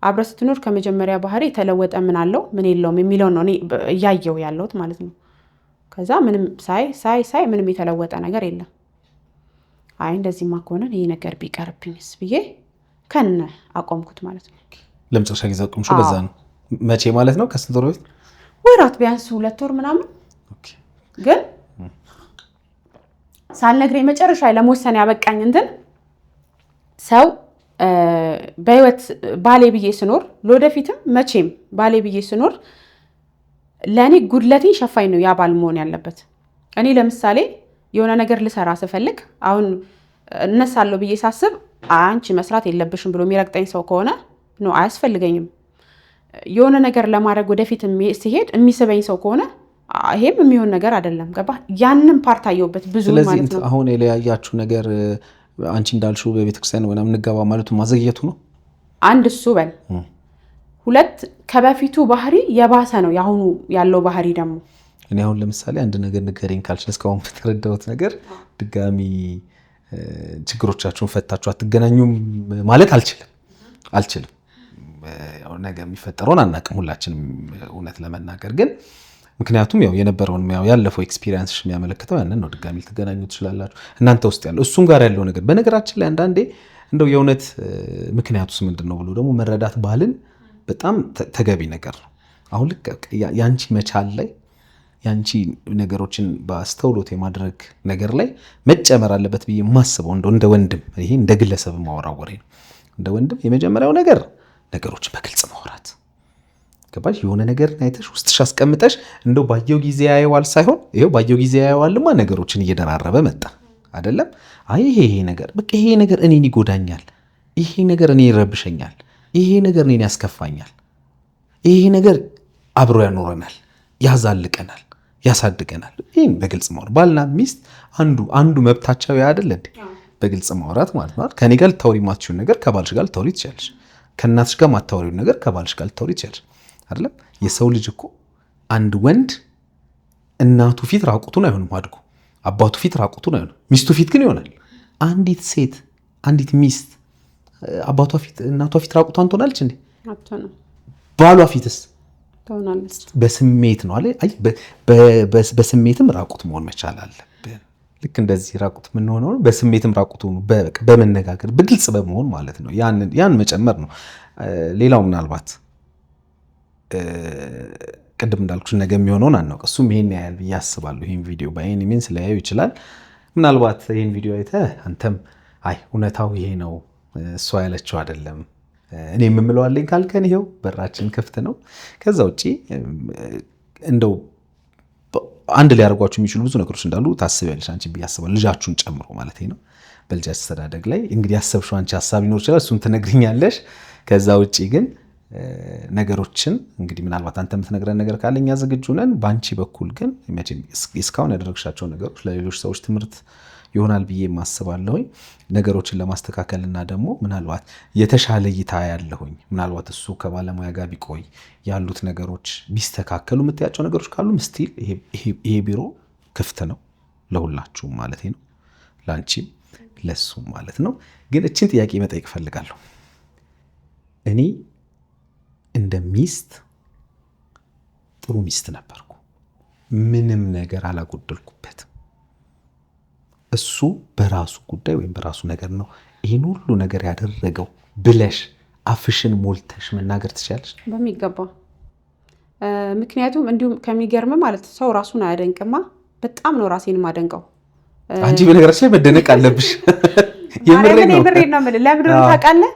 አብረህ ስትኖር ከመጀመሪያ ባህሪ የተለወጠ ምን አለው ምን የለውም የሚለው ነው እኔ እያየው ያለሁት ማለት ነው። ከዛ ምንም ሳይ ምንም የተለወጠ ነገር የለም። አይ እንደዚህማ ከሆነ ይሄ ነገር ቢቀርብኝስ ብዬ ከነ አቆምኩት ማለት ነው። ለመጨረሻ ጊዜ አቆምሽው በዛ ነው? መቼ ማለት ነው? ከስንት ወር በፊት? ወራት ቢያንስ 2 ወር ምናምን። ግን ሳልነግረኝ መጨረሻ ለመወሰን ያበቃኝ እንትን ሰው በህይወት ባሌ ብዬ ስኖር ለወደፊትም መቼም ባሌ ብዬ ስኖር ለእኔ ጉድለቴ ሸፋኝ ነው ያ ባል መሆን ያለበት። እኔ ለምሳሌ የሆነ ነገር ልሰራ ስፈልግ አሁን እነሳለሁ ብዬ ሳስብ አንቺ መስራት የለብሽም ብሎ የሚረግጠኝ ሰው ከሆነ ነው አያስፈልገኝም። የሆነ ነገር ለማድረግ ወደፊት ሲሄድ የሚስበኝ ሰው ከሆነ ይሄም የሚሆን ነገር አይደለም። ገባ? ያንን ፓርት አየሁበት ብዙ ማለት ነው። ስለዚህ አሁን የለያያችሁ ነገር አንቺ እንዳልሽው በቤተክርስቲያን ወይንም እንገባ ማለቱ ማዘግየቱ ነው። አንድ እሱ በል 2 ከበፊቱ ባህሪ የባሰ ነው ያሁኑ ያለው ባህሪ ደግሞ። እኔ አሁን ለምሳሌ አንድ ነገር ንገረኝ ካልሽ እስካሁን በተረዳሁት ነገር ድጋሚ ችግሮቻችሁን ፈታችሁ አትገናኙም ማለት አልችልም። ያው ነገር የሚፈጠረውን አናውቅም ሁላችንም እውነት ለመናገር ግን ምክንያቱም ያው የነበረውን ያለፈው ኤክስፒሪየንስሽ የሚያመለክተው ያንን ነው። ድጋሚ ልትገናኙ ትችላላችሁ እናንተ ውስጥ ያለው እሱም ጋር ያለው ነገር። በነገራችን ላይ አንዳንዴ እንደው የእውነት ምክንያቱስ ምንድነው ብሎ ደግሞ መረዳት ባህልን በጣም ተገቢ ነገር ነው። አሁን ልክ ያንቺ መቻል ላይ ያንቺ ነገሮችን በአስተውሎት የማድረግ ነገር ላይ መጨመር አለበት ብዬ የማስበው እንደ ወንድም ይሄ እንደ ግለሰብ ማወራው ወሬ ነው። እንደ ወንድም የመጀመሪያው ነገር ነገሮችን በግልጽ ማውራት። ገባሽ? የሆነ ነገር አይተሽ ውስጥሽ አስቀምጠሽ እንደው ባየው ጊዜ ያየዋል ሳይሆን ይሄው ባየው ጊዜ ያየዋልማ ነገሮችን እየደራረበ መጣ አይደለም። አይ ይሄ ነገር በቃ ይሄ ነገር እኔን ይጎዳኛል፣ ይሄ ነገር እኔን ይረብሸኛል፣ ይሄ ነገር እኔን ያስከፋኛል፣ ይሄ ነገር አብሮ ያኖረናል፣ ያዛልቀናል፣ ያሳድገናል። ይሄን በግልጽ ማውራት ባልና ሚስት አንዱ መብታቸው አይደል እንዴ? በግልጽ ማውራት ማለት ነው። ከኔ ጋር ልታወሪ ማትችይውን ነገር ከባልሽ ጋር ልታወሪ ትችያለሽ። ከእናትሽ ጋር ማታወሪውን ነገር ከባልሽ ጋር ልታወሪ ትችያለሽ አይደለም። የሰው ልጅ እኮ አንድ ወንድ እናቱ ፊት ራቁቱን አይሆንም አድጎ፣ አባቱ ፊት ራቁቱን አይሆንም፣ ሚስቱ ፊት ግን ይሆናል። አንዲት ሴት አንዲት ሚስት አባቷ ፊት እናቷ ፊት ራቁቷን ትሆናለች እንዴ? ባሏ ፊትስ ትሆናለች። በስሜት ነው አለ። አይ በስሜትም ራቁት መሆን መቻል አለብን። ልክ እንደዚህ ራቁት ምን ሆነው በስሜትም ራቁት ሆኖ በመነጋገር በግልጽ በመሆን ማለት ነው። ያን መጨመር ነው። ሌላው ምናልባት ቅድም እንዳልኩሽ ነገ የሚሆነውን አናውቅ። እሱም ይሄን ያያል ብዬ አስባለሁ። ይሄን ቪዲዮ በአይን ሚን ስለያዩ ይችላል። ምናልባት ይሄን ቪዲዮ አይተህ አንተም አይ እውነታው ይሄ ነው እሷ ያለችው አይደለም እኔ የምምለው አለኝ ካልከን ይሄው በራችን ክፍት ነው። ከዛ ውጪ እንደው አንድ ሊያደርጓችሁ የሚችሉ ብዙ ነገሮች እንዳሉ ታስቢያለሽ አንቺ ብዬ አስባለሁ። ልጃችሁን ጨምሮ ማለት ነው። በልጅ አስተዳደግ ላይ እንግዲህ ያሰብሽው አንቺ ሀሳብ ይኖር ይችላል፣ እሱን ትነግሪኛለሽ። ከዛ ውጪ ግን ነገሮችን እንግዲህ ምናልባት አንተ የምትነግረን ነገር ካለ እኛ ዝግጁ ነን። በአንቺ በኩል ግን መቼም እስካሁን ያደረግሻቸው ነገሮች ለሌሎች ሰዎች ትምህርት ይሆናል ብዬ ማስባለሁኝ። ነገሮችን ለማስተካከልና ደግሞ ምናልባት የተሻለ እይታ ያለሁኝ ምናልባት እሱ ከባለሙያ ጋር ቢቆይ ያሉት ነገሮች ቢስተካከሉ የምትያቸው ነገሮች ካሉ ስቲል ይሄ ቢሮ ክፍት ነው ለሁላችሁም ማለት ነው፣ ላንቺም ለሱም ማለት ነው። ግን እችን ጥያቄ መጠየቅ እፈልጋለሁ። እኔ እንደ ሚስት ጥሩ ሚስት ነበርኩ፣ ምንም ነገር አላጎደልኩበትም። እሱ በራሱ ጉዳይ ወይም በራሱ ነገር ነው ይህን ሁሉ ነገር ያደረገው ብለሽ አፍሽን ሞልተሽ መናገር ትችላለሽ? በሚገባ ምክንያቱም እንዲሁም ከሚገርም ማለት ሰው ራሱን አያደንቅማ። በጣም ነው ራሴን ማደንቀው። አንቺ በነገራችን ላይ መደነቅ አለብሽ። የምሬን ነው የምልህ። ለምን ታውቃለህ?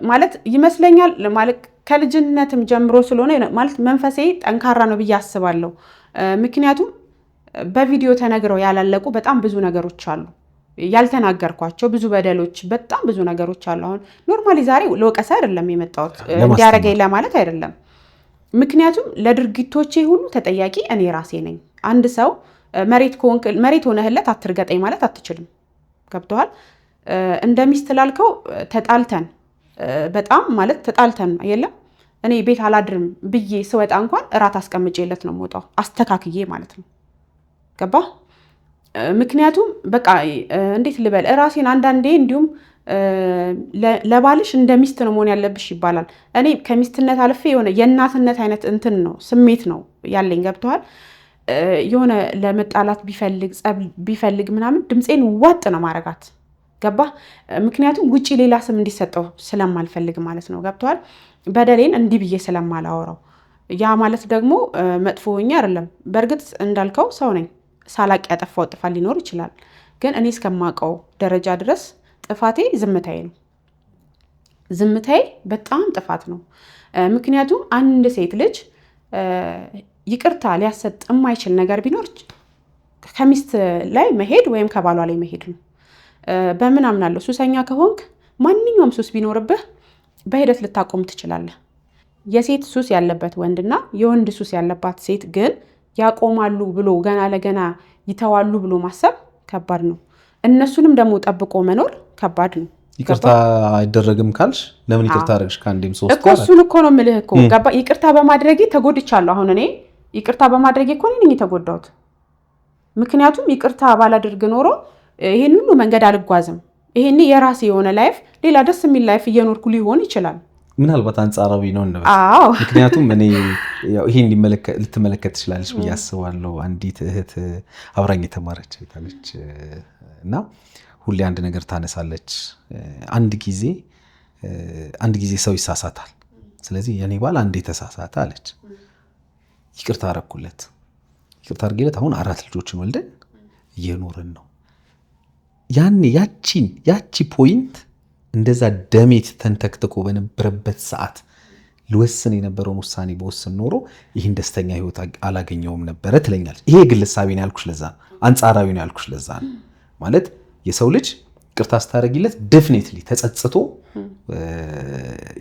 ማለት ይመስለኛል ማለት ከልጅነትም ጀምሮ ስለሆነ ማለት መንፈሴ ጠንካራ ነው ብዬ አስባለሁ። ምክንያቱም በቪዲዮ ተነግረው ያላለቁ በጣም ብዙ ነገሮች አሉ፣ ያልተናገርኳቸው ብዙ በደሎች፣ በጣም ብዙ ነገሮች አሉ። አሁን ኖርማሊ ዛሬ ለወቀሳ አይደለም የመጣሁት፣ እንዲያረገኝ ለማለት አይደለም። ምክንያቱም ለድርጊቶቼ ሁሉ ተጠያቂ እኔ ራሴ ነኝ። አንድ ሰው መሬት ሆነህለት አትርገጠኝ ማለት አትችልም። ገብቶሃል? እንደ ሚስት ላልከው ተጣልተን በጣም ማለት ተጣልተን የለም እኔ ቤት አላድርም ብዬ ስወጣ እንኳን እራት አስቀምጬለት ነው የምወጣው፣ አስተካክዬ ማለት ነው። ገባ? ምክንያቱም በቃ እንዴት ልበል ራሴን አንዳንዴ እንዲሁም ለባልሽ እንደ ሚስት ነው መሆን ያለብሽ ይባላል። እኔ ከሚስትነት አልፌ የሆነ የእናትነት አይነት እንትን ነው ስሜት ነው ያለኝ። ገብተዋል? የሆነ ለመጣላት ቢፈልግ ምናምን ድምፄን ዋጥ ነው ማረጋት። ገባ? ምክንያቱም ውጪ ሌላ ስም እንዲሰጠው ስለማልፈልግ ማለት ነው። ገብተዋል? በደሌን እንዲህ ብዬ ስለማላወራው። ያ ማለት ደግሞ መጥፎ ሆኜ አይደለም። በእርግጥ እንዳልከው ሰው ነኝ። ሳላቅ ያጠፋው ጥፋት ሊኖር ይችላል። ግን እኔ እስከማውቀው ደረጃ ድረስ ጥፋቴ ዝምታዬ ነው። ዝምታዬ በጣም ጥፋት ነው። ምክንያቱም አንድ ሴት ልጅ ይቅርታ ሊያሰጥ የማይችል ነገር ቢኖር ከሚስት ላይ መሄድ ወይም ከባሏ ላይ መሄድ ነው። በምን አምናለሁ? ሱሰኛ ከሆንክ ማንኛውም ሱስ ቢኖርብህ በሂደት ልታቆም ትችላለህ። የሴት ሱስ ያለበት ወንድና የወንድ ሱስ ያለባት ሴት ግን ያቆማሉ ብሎ ገና ለገና ይተዋሉ ብሎ ማሰብ ከባድ ነው። እነሱንም ደግሞ ጠብቆ መኖር ከባድ ነው። ይቅርታ አይደረግም ካልሽ ለምን ይቅርታ አደረግሽ? ከአንዴም ሶስት እኮ እሱን እኮ ነው የምልህ እኮ ገባ። ይቅርታ በማድረጌ ተጎድቻለሁ። አሁን እኔ ይቅርታ በማድረጌ እኮ ነኝ የተጎዳሁት። ምክንያቱም ይቅርታ ባላደርግ ኖሮ ይሄን ሁሉ መንገድ አልጓዝም። ይሄን የራሴ የሆነ ላይፍ፣ ሌላ ደስ የሚል ላይፍ እየኖርኩ ሊሆን ይችላል። ምናልባት አንጻራዊ ነው እንበል። ምክንያቱም እኔ ይሄን ልትመለከት ትችላለች ብዬ አስባለሁ። አንዲት እህት አብራኝ የተማረች አይታለች እና ሁሌ አንድ ነገር ታነሳለች። አንድ ጊዜ ሰው ይሳሳታል። ስለዚህ የኔ ባል አንዴ ተሳሳተ አለች። ይቅርታ አረኩለት። ይቅርታ አድርጌለት አሁን 4 ልጆችን ወልደን እየኖርን ነው። ያኔ ያቺ ፖይንት እንደዛ ደሜት ተንተክትኮ በነበረበት ሰዓት ልወስን የነበረውን ውሳኔ በወስን ኖሮ ይህን ደስተኛ ህይወት አላገኘውም ነበረ ትለኛለች። ይሄ ግለሳቢ ነው ያልኩሽ ለዛ ነው። አንጻራዊ ነው ያልኩሽ ለዛ ነው። ማለት የሰው ልጅ ይቅርታ ስታደርጊለት ዴፊኒትሊ ተጸጽቶ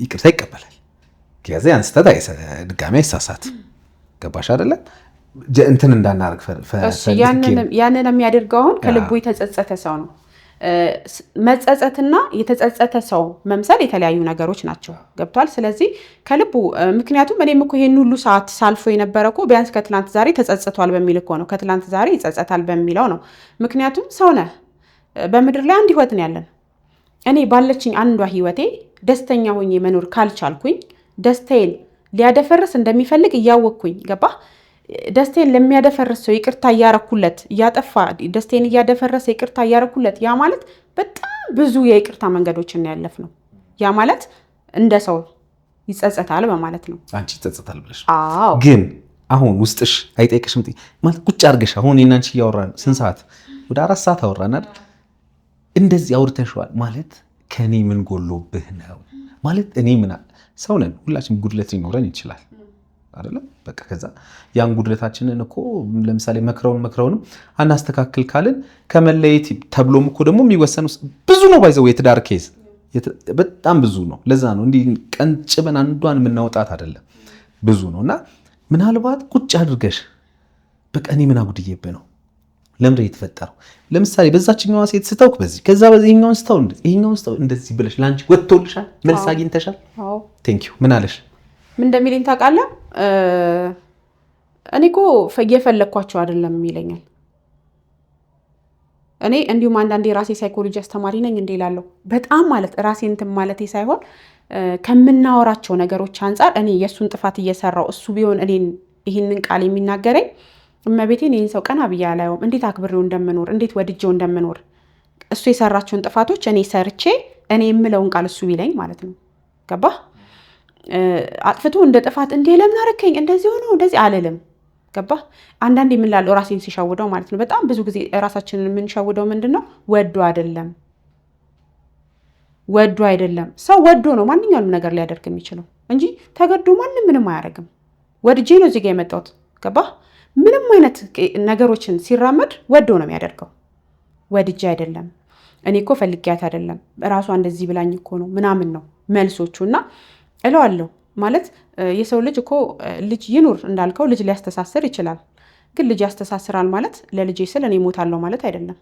ይቅርታ ይቀበላል። ከዚያ ያን ስህተት ድጋሚ አይሳሳትም። ገባሽ አይደለ? እንትን እንዳናረግ ያንን የሚያደርገውን ከልቡ የተጸጸተ ሰው ነው። መጸጸትና የተጸጸተ ሰው መምሰል የተለያዩ ነገሮች ናቸው። ገብቷል? ስለዚህ ከልቡ ምክንያቱም እኔም እኮ ይሄን ሁሉ ሰዓት ሳልፎ የነበረ እኮ ቢያንስ ከትላንት ዛሬ ተጸጽቷል በሚል እኮ ነው። ከትላንት ዛሬ ይጸጸታል በሚለው ነው። ምክንያቱም ሰው ነህ። በምድር ላይ አንድ ህይወት ነው ያለን። እኔ ባለችኝ አንዷ ህይወቴ ደስተኛ ሆኜ መኖር ካልቻልኩኝ ደስታዬን ሊያደፈርስ እንደሚፈልግ እያወቅኩኝ ገባ ደስቴን ለሚያደፈርስ ሰው ይቅርታ እያረኩለት እያጠፋ ደስቴን እያደፈረሰ ይቅርታ እያረኩለት ያ ማለት በጣም ብዙ የይቅርታ መንገዶችን ያለፍ ነው። ያ ማለት እንደ ሰው ይጸጸታል በማለት ነው። አንቺ ይጸጸታል ብለሽ ግን አሁን ውስጥሽ አይጠይቅሽም ማለት ቁጭ አድርገሽ አሁን እናንቺ እያወራን ስንት ሰዓት ወደ 4 ሰዓት አወራን አይደል? እንደዚህ አውርተሽዋል ማለት ከኔ ምን ጎሎብህ ነው ማለት እኔ ምን ሰው ነን ሁላችንም ጉድለት ሊኖረን ይችላል አይደለም? በቃ ከዛ ያን ጉድለታችንን እኮ ለምሳሌ መክረውንም አናስተካክል ካልን ከመለየት ተብሎም እኮ ደግሞ የሚወሰኑ ብዙ ነው። ባይዘው የትዳር ኬዝ በጣም ብዙ ነው። ለዛ ነው እንዲህ ቀንጭበን አንዷን የምናወጣት አይደለም፣ ብዙ ነው። እና ምናልባት ቁጭ አድርገሽ በቃ እኔ ምን አጉድዬብህ ነው ለምንድን ነው የተፈጠረው? ለምሳሌ በዛችኛዋ ሴት ስተውክ በዚህ ከዛ በዚህኛውን ስተው ይሄኛውን ስተው እንደዚህ ብለሽ ላንቺ ወጥቶልሻል፣ መልስ አግኝተሻል። ቴንክ ዩ ምን አለሽ? ምን እንደሚለኝ ታውቃለህ? እኔ እኮ እየፈለግኳቸው አይደለም ይለኛል። እኔ እንዲሁም አንዳንዴ የራሴ ሳይኮሎጂ አስተማሪ ነኝ እንዴ እላለሁ። በጣም ማለት ራሴ እንትን ማለቴ ሳይሆን ከምናወራቸው ነገሮች አንጻር እኔ የእሱን ጥፋት እየሰራው እሱ ቢሆን እኔን ይህንን ቃል የሚናገረኝ እመቤቴን ይህን ሰው ቀና ብዬ አላየውም። እንዴት አክብሬው እንደምኖር እንዴት ወድጄው እንደምኖር እሱ የሰራቸውን ጥፋቶች እኔ ሰርቼ እኔ የምለውን ቃል እሱ ቢለኝ ማለት ነው። ገባ? አጥፍቶ እንደ ጥፋት እንዴ ለምን አረከኝ እንደዚህ ሆኖ እንደዚህ አልልም። ገባ? አንዳንዴ የምንላለው ራሴን ሲሻውደው ማለት ነው። በጣም ብዙ ጊዜ ራሳችንን የምንሻውደው ምንድን ነው? ወዶ አይደለም። ሰው ወዶ ነው ማንኛውንም ነገር ሊያደርግ የሚችለው እንጂ ተገዶ ማንም ምንም አያደርግም። ወድጄ ነው እዚህ ጋ የመጣሁት። ገባ? ምንም አይነት ነገሮችን ሲራመድ ወዶ ነው የሚያደርገው። ወድጄ አይደለም፣ እኔ እኮ ፈልጊያት አይደለም፣ ራሷ እንደዚህ ብላኝ እኮ ነው ምናምን ነው መልሶቹ። እና እለዋለሁ ማለት የሰው ልጅ እኮ ልጅ ይኑር እንዳልከው ልጅ ሊያስተሳስር ይችላል። ግን ልጅ ያስተሳስራል ማለት ለልጄ ስል እኔ እሞታለሁ ማለት አይደለም።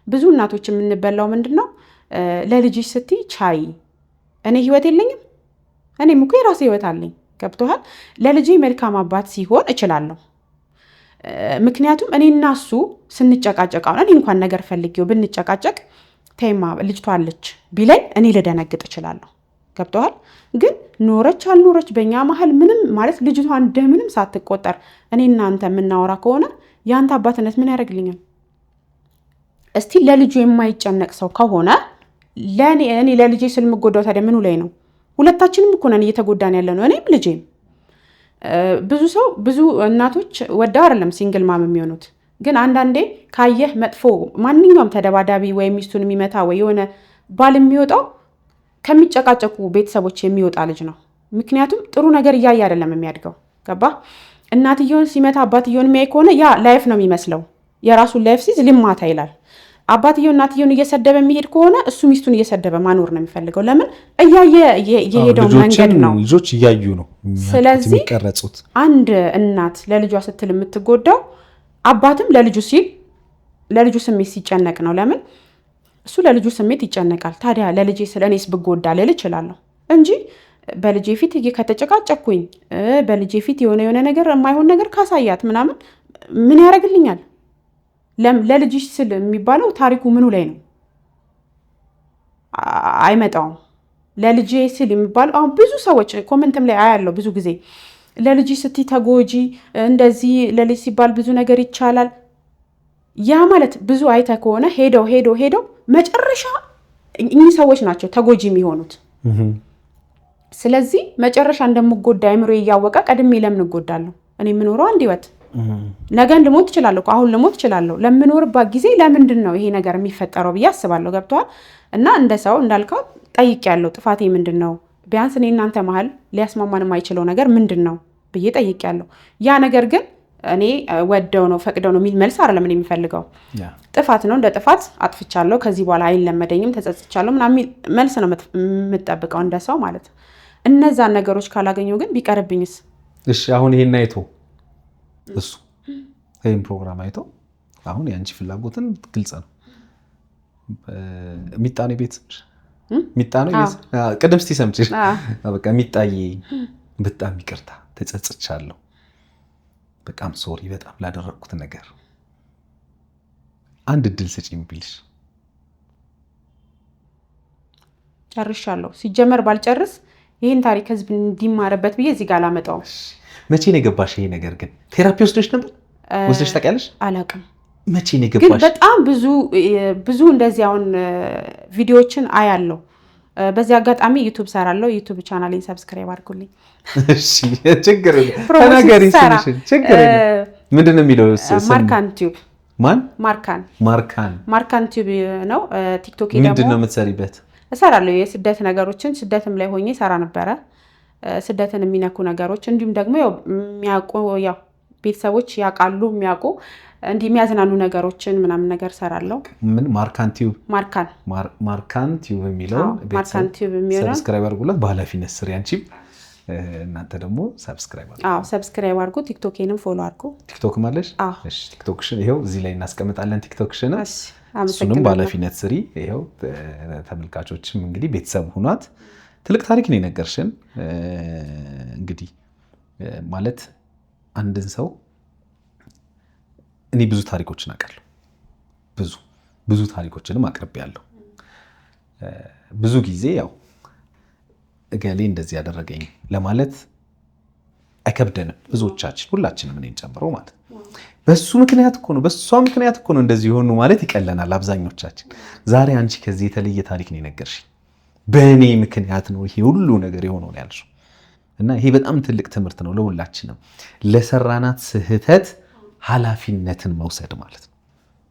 ብዙ እናቶች የምንበላው ምንድን ነው? ለልጅሽ ስትይ ቻይ፣ እኔ ህይወት የለኝም፣ እኔም እኮ የራሴ ህይወት አለኝ። ገብቶሃል? ለልጄ መልካም አባት ሲሆን እችላለሁ። ምክንያቱም እኔና እሱ ስንጨቃጨቅ አሁን እኔ እንኳን ነገር ፈልጌው ብንጨቃጨቅ ተይማ ልጅቷ አለች ቢለኝ እኔ ልደነግጥ እችላለሁ። ገብቶሃል? ግን ኖረች አልኖረች በእኛ መሀል ምንም ማለት ልጅቷ እንደምንም ሳትቆጠር እኔ እናንተ የምናወራ ከሆነ የአንተ አባትነት ምን ያደርግልኛል? እስቲ ለልጁ የማይጨነቅ ሰው ከሆነ እኔ ለልጄ ስለምጎዳው ታዲያ ምኑ ላይ ነው? ሁለታችንም እኮ ነን እየተጎዳን ያለ ነው፣ እኔም ልጄም። ብዙ እናቶች ወደው አይደለም ሲንግል ማም የሚሆኑት። ግን አንዳንዴ ካየህ መጥፎ ማንኛውም ተደባዳቢ ወይ ሚስቱን የሚመታ ወይ የሆነ ባል የሚወጣው ከሚጨቃጨቁ ቤተሰቦች የሚወጣ ልጅ ነው። ምክንያቱም ጥሩ ነገር እያየ አይደለም የሚያድገው። ገባ? እናትየውን ሲመታ አባትየውን የሚያይ ከሆነ ያ ላይፍ ነው የሚመስለው። የራሱን ላይፍ ሲዝ ልማታ ይላል። አባትየው እናትየውን እየሰደበ የሚሄድ ከሆነ እሱ ሚስቱን እየሰደበ ማኖር ነው የሚፈልገው። ለምን? እያየ የሄደው መንገድ ነው። ልጆች እያዩ ነው ስለዚህ የሚቀረጹት። አንድ እናት ለልጇ ስትል የምትጎዳው አባትም ለልጁ ስሜት ሲጨነቅ ነው። ለምን? እሱ ለልጁ ስሜት ይጨነቃል። ታዲያ ለልጄ ስለ እኔስ ብጎዳ ልል እችላለሁ እንጂ በልጄ ፊት ከተጨቃጨኩኝ በልጄ ፊት የሆነ ነገር የማይሆን ነገር ካሳያት ምናምን ምን ያደርግልኛል? ለልጅሽ ስል የሚባለው ታሪኩ ምኑ ላይ ነው? አይመጣውም። ለልጄ ስል የሚባለው አሁን ብዙ ሰዎች ኮመንትም ላይ አያለው ብዙ ጊዜ ለልጅ ስትይ ተጎጂ እንደዚህ ለልጅ ሲባል ብዙ ነገር ይቻላል። ያ ማለት ብዙ አይተ ከሆነ ሄደው መጨረሻ እኚህ ሰዎች ናቸው ተጎጂ የሚሆኑት። ስለዚህ መጨረሻ እንደምጎዳ አይምሮ እያወቀ ቀድሜ ለምን እጎዳለሁ? እኔ የምኖረው አንድ ህይወት ነገን ልሞት እችላለሁ። አሁን ልሞት እችላለሁ። ለምኖርባት ጊዜ ለምንድን ነው ይሄ ነገር የሚፈጠረው ብዬ አስባለሁ። ገብተዋል? እና እንደ ሰው እንዳልከው ጠይቄያለሁ። ጥፋቴ ምንድን ነው? ቢያንስ እኔ እናንተ መሀል ሊያስማማን የማይችለው ነገር ምንድን ነው ብዬ ጠይቄያለሁ። ያ ነገር ግን እኔ ወደው ነው ፈቅደው ነው የሚል መልስ አይደለም እኔ የሚፈልገው። ጥፋት ነው፣ እንደ ጥፋት አጥፍቻለሁ፣ ከዚህ በኋላ አይለመደኝም፣ ተጸጽቻለሁ ምናምን መልስ ነው የምጠብቀው እንደ ሰው ማለት ነው። እነዛን ነገሮች ካላገኘው ግን ቢቀርብኝስ? እሺ አሁን ይሄን አይቶ እሱ ይሄን ፕሮግራም አይቶ አሁን የአንቺ ፍላጎትን ግልጽ ነው። ሚጣኔ ቤት ሚጣኔ ቤት ቅድም እስቲ ሰምጪ በቃ ሚጣዬ በጣም ይቅርታ ተጸጽቻለሁ፣ በጣም ሶሪ በጣም ላደረኩት ነገር አንድ እድል ስጪኝ ቢልሽ? ጨርሻለሁ። ሲጀመር ባልጨርስ ይሄን ታሪክ ህዝብ እንዲማርበት ብዬ እዚህ ጋር አላመጣውም። መቼ ነው የገባሽ? ይሄ ነገር ግን ቴራፒ ወስደሽ ነበር? ወስደሽ ታውቂያለሽ? አላውቅም። መቼ ነው የገባሽ? ግን በጣም ብዙ እንደዚህ አሁን ቪዲዮዎችን አያለሁ። በዚህ አጋጣሚ ዩቲዩብ ሰራለሁ። ዩቲዩብ ቻናሌን ሰብስክራይብ አድርጉልኝ። እሺ ችግር ተናገሪ። ችግር ምንድን ነው የሚለው? ማርካን ቲዩብ። ማን? ማርካን ቲዩብ ነው። ቲክቶክ ደግሞ ምንድን ነው የምትሰሪበት? እሰራለሁ የስደት ነገሮችን። ስደትም ላይ ሆኜ ሰራ ነበረ። ስደትን የሚነኩ ነገሮች እንዲሁም ደግሞ የሚያውቁ ቤተሰቦች ያውቃሉ የሚያውቁ እንዲህ የሚያዝናኑ ነገሮችን ምናምን ነገር ሰራለሁ። ምን ማርካን ቲዩብ? ማርካን ቲዩብ የሚለውን ሰብስክራይብ አድርጉላት። በኃላፊነት ስሪ አንቺም እናንተ ደግሞ ሰብስክራይብ አድርጉ። ሰብስክራይብ አድርጉ። ቲክቶኬንም ፎሎ አድርጉ። ቲክቶክ ማለሽ? እሺ ቲክቶክሽን ይሄው እዚህ ላይ እናስቀምጣለን። ቲክቶክሽን እሱንም በኃላፊነት ስሪ። ይሄው ተመልካቾችም እንግዲህ ቤተሰብ ሁኗት። ትልቅ ታሪክ ነው የነገርሽን። እንግዲህ ማለት አንድን ሰው እኔ ብዙ ታሪኮችን አውቃለሁ። ብዙ ታሪኮችንም አቅርቤያለሁ። ብዙ ጊዜ ያው እገሌ እንደዚህ ያደረገኝ ለማለት አይከብደንም ብዙዎቻችን፣ ሁላችንም እኔን ጨምሮ ማለት ነው። በሱ ምክንያት እኮ ነው በሷ ምክንያት እኮ ነው እንደዚህ ሆኑ ማለት ይቀለናል አብዛኞቻችን። ዛሬ አንቺ ከዚህ የተለየ ታሪክ ነው የነገርሽኝ። በእኔ ምክንያት ነው ይሄ ሁሉ ነገር የሆነው ነው ያልሽው። እና ይሄ በጣም ትልቅ ትምህርት ነው ለሁላችንም። ለሰራናት ስህተት ኃላፊነትን መውሰድ ማለት ነው።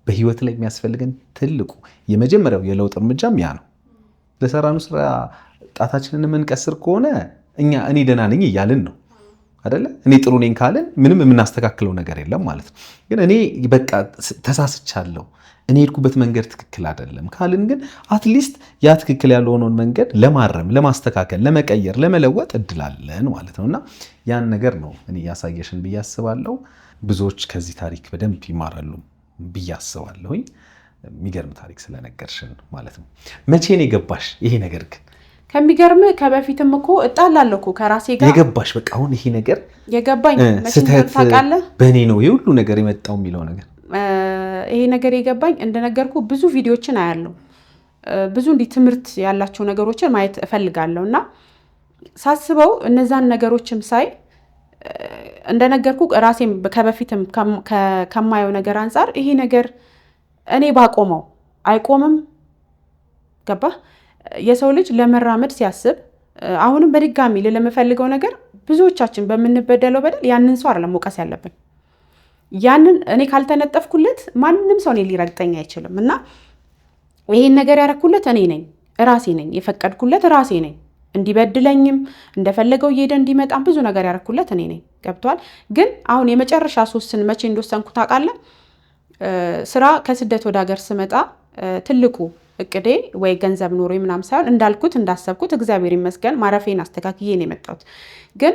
በህይወት ላይ የሚያስፈልገን ትልቁ የመጀመሪያው የለውጥ እርምጃም ያ ነው። ለሰራኑ ስራ ጣታችንን የምንቀስር ከሆነ እኔ ደህና ነኝ እያልን ነው አይደለ? እኔ ጥሩ ነኝ ካልን ምንም የምናስተካክለው ነገር የለም ማለት ነው። ግን እኔ በቃ ተሳስቻለሁ፣ እኔ ሄድኩበት መንገድ ትክክል አይደለም ካልን ግን አትሊስት ያ ትክክል ያልሆነውን መንገድ ለማረም፣ ለማስተካከል፣ ለመቀየር፣ ለመለወጥ እድላለን ማለት ነውና ያን ነገር ነው እኔ ያሳየሽን ብዬ አስባለሁ። ብዙዎች ከዚህ ታሪክ በደንብ ይማራሉ ብዬ አስባለሁኝ። የሚገርም ታሪክ ስለነገርሽን ማለት ነው። መቼ ነው የገባሽ ይሄ ነገር? ግን ከሚገርም ከበፊትም እኮ እጣላለሁ እኮ ከራሴ ጋር የገባሽ በቃ አሁን ይሄ ነገር የገባኝ ስህተት በእኔ ነው ይሄ ሁሉ ነገር የመጣው የሚለው ነገር ይሄ ነገር የገባኝ እንደነገርኩ ብዙ ቪዲዮችን አያለሁ። ብዙ እንዲህ ትምህርት ያላቸው ነገሮችን ማየት እፈልጋለሁ እና ሳስበው እነዛን ነገሮችም ሳይ እንደነገርኩ ራሴም ከበፊትም ከማየው ነገር አንጻር ይሄ ነገር እኔ ባቆመው አይቆምም። ገባ? የሰው ልጅ ለመራመድ ሲያስብ አሁንም በድጋሚ ለምፈልገው ነገር ብዙዎቻችን በምንበደለው በደል ያንን ሰው አይደለም መውቀስ ያለብን። ያንን እኔ ካልተነጠፍኩለት ማንም ሰው እኔ ሊረግጠኝ አይችልም እና ይሄን ነገር ያረኩለት እኔ ነኝ፣ ራሴ ነኝ፣ የፈቀድኩለት ራሴ ነኝ። እንዲበድለኝም እንደፈለገው እየሄደ እንዲመጣም ብዙ ነገር ያረኩለት እኔ ነኝ። ገብቷል? ግን አሁን የመጨረሻ 3ን መቼ እንደወሰንኩ ታውቃለህ? ስራ ከስደት ወደ ሀገር ስመጣ ትልቁ እቅዴ ወይ ገንዘብ ኖሮ ምናምን ሳይሆን እንዳልኩት እንዳሰብኩት እግዚአብሔር ይመስገን ማረፌን አስተካክዬ ነው የመጣሁት። ግን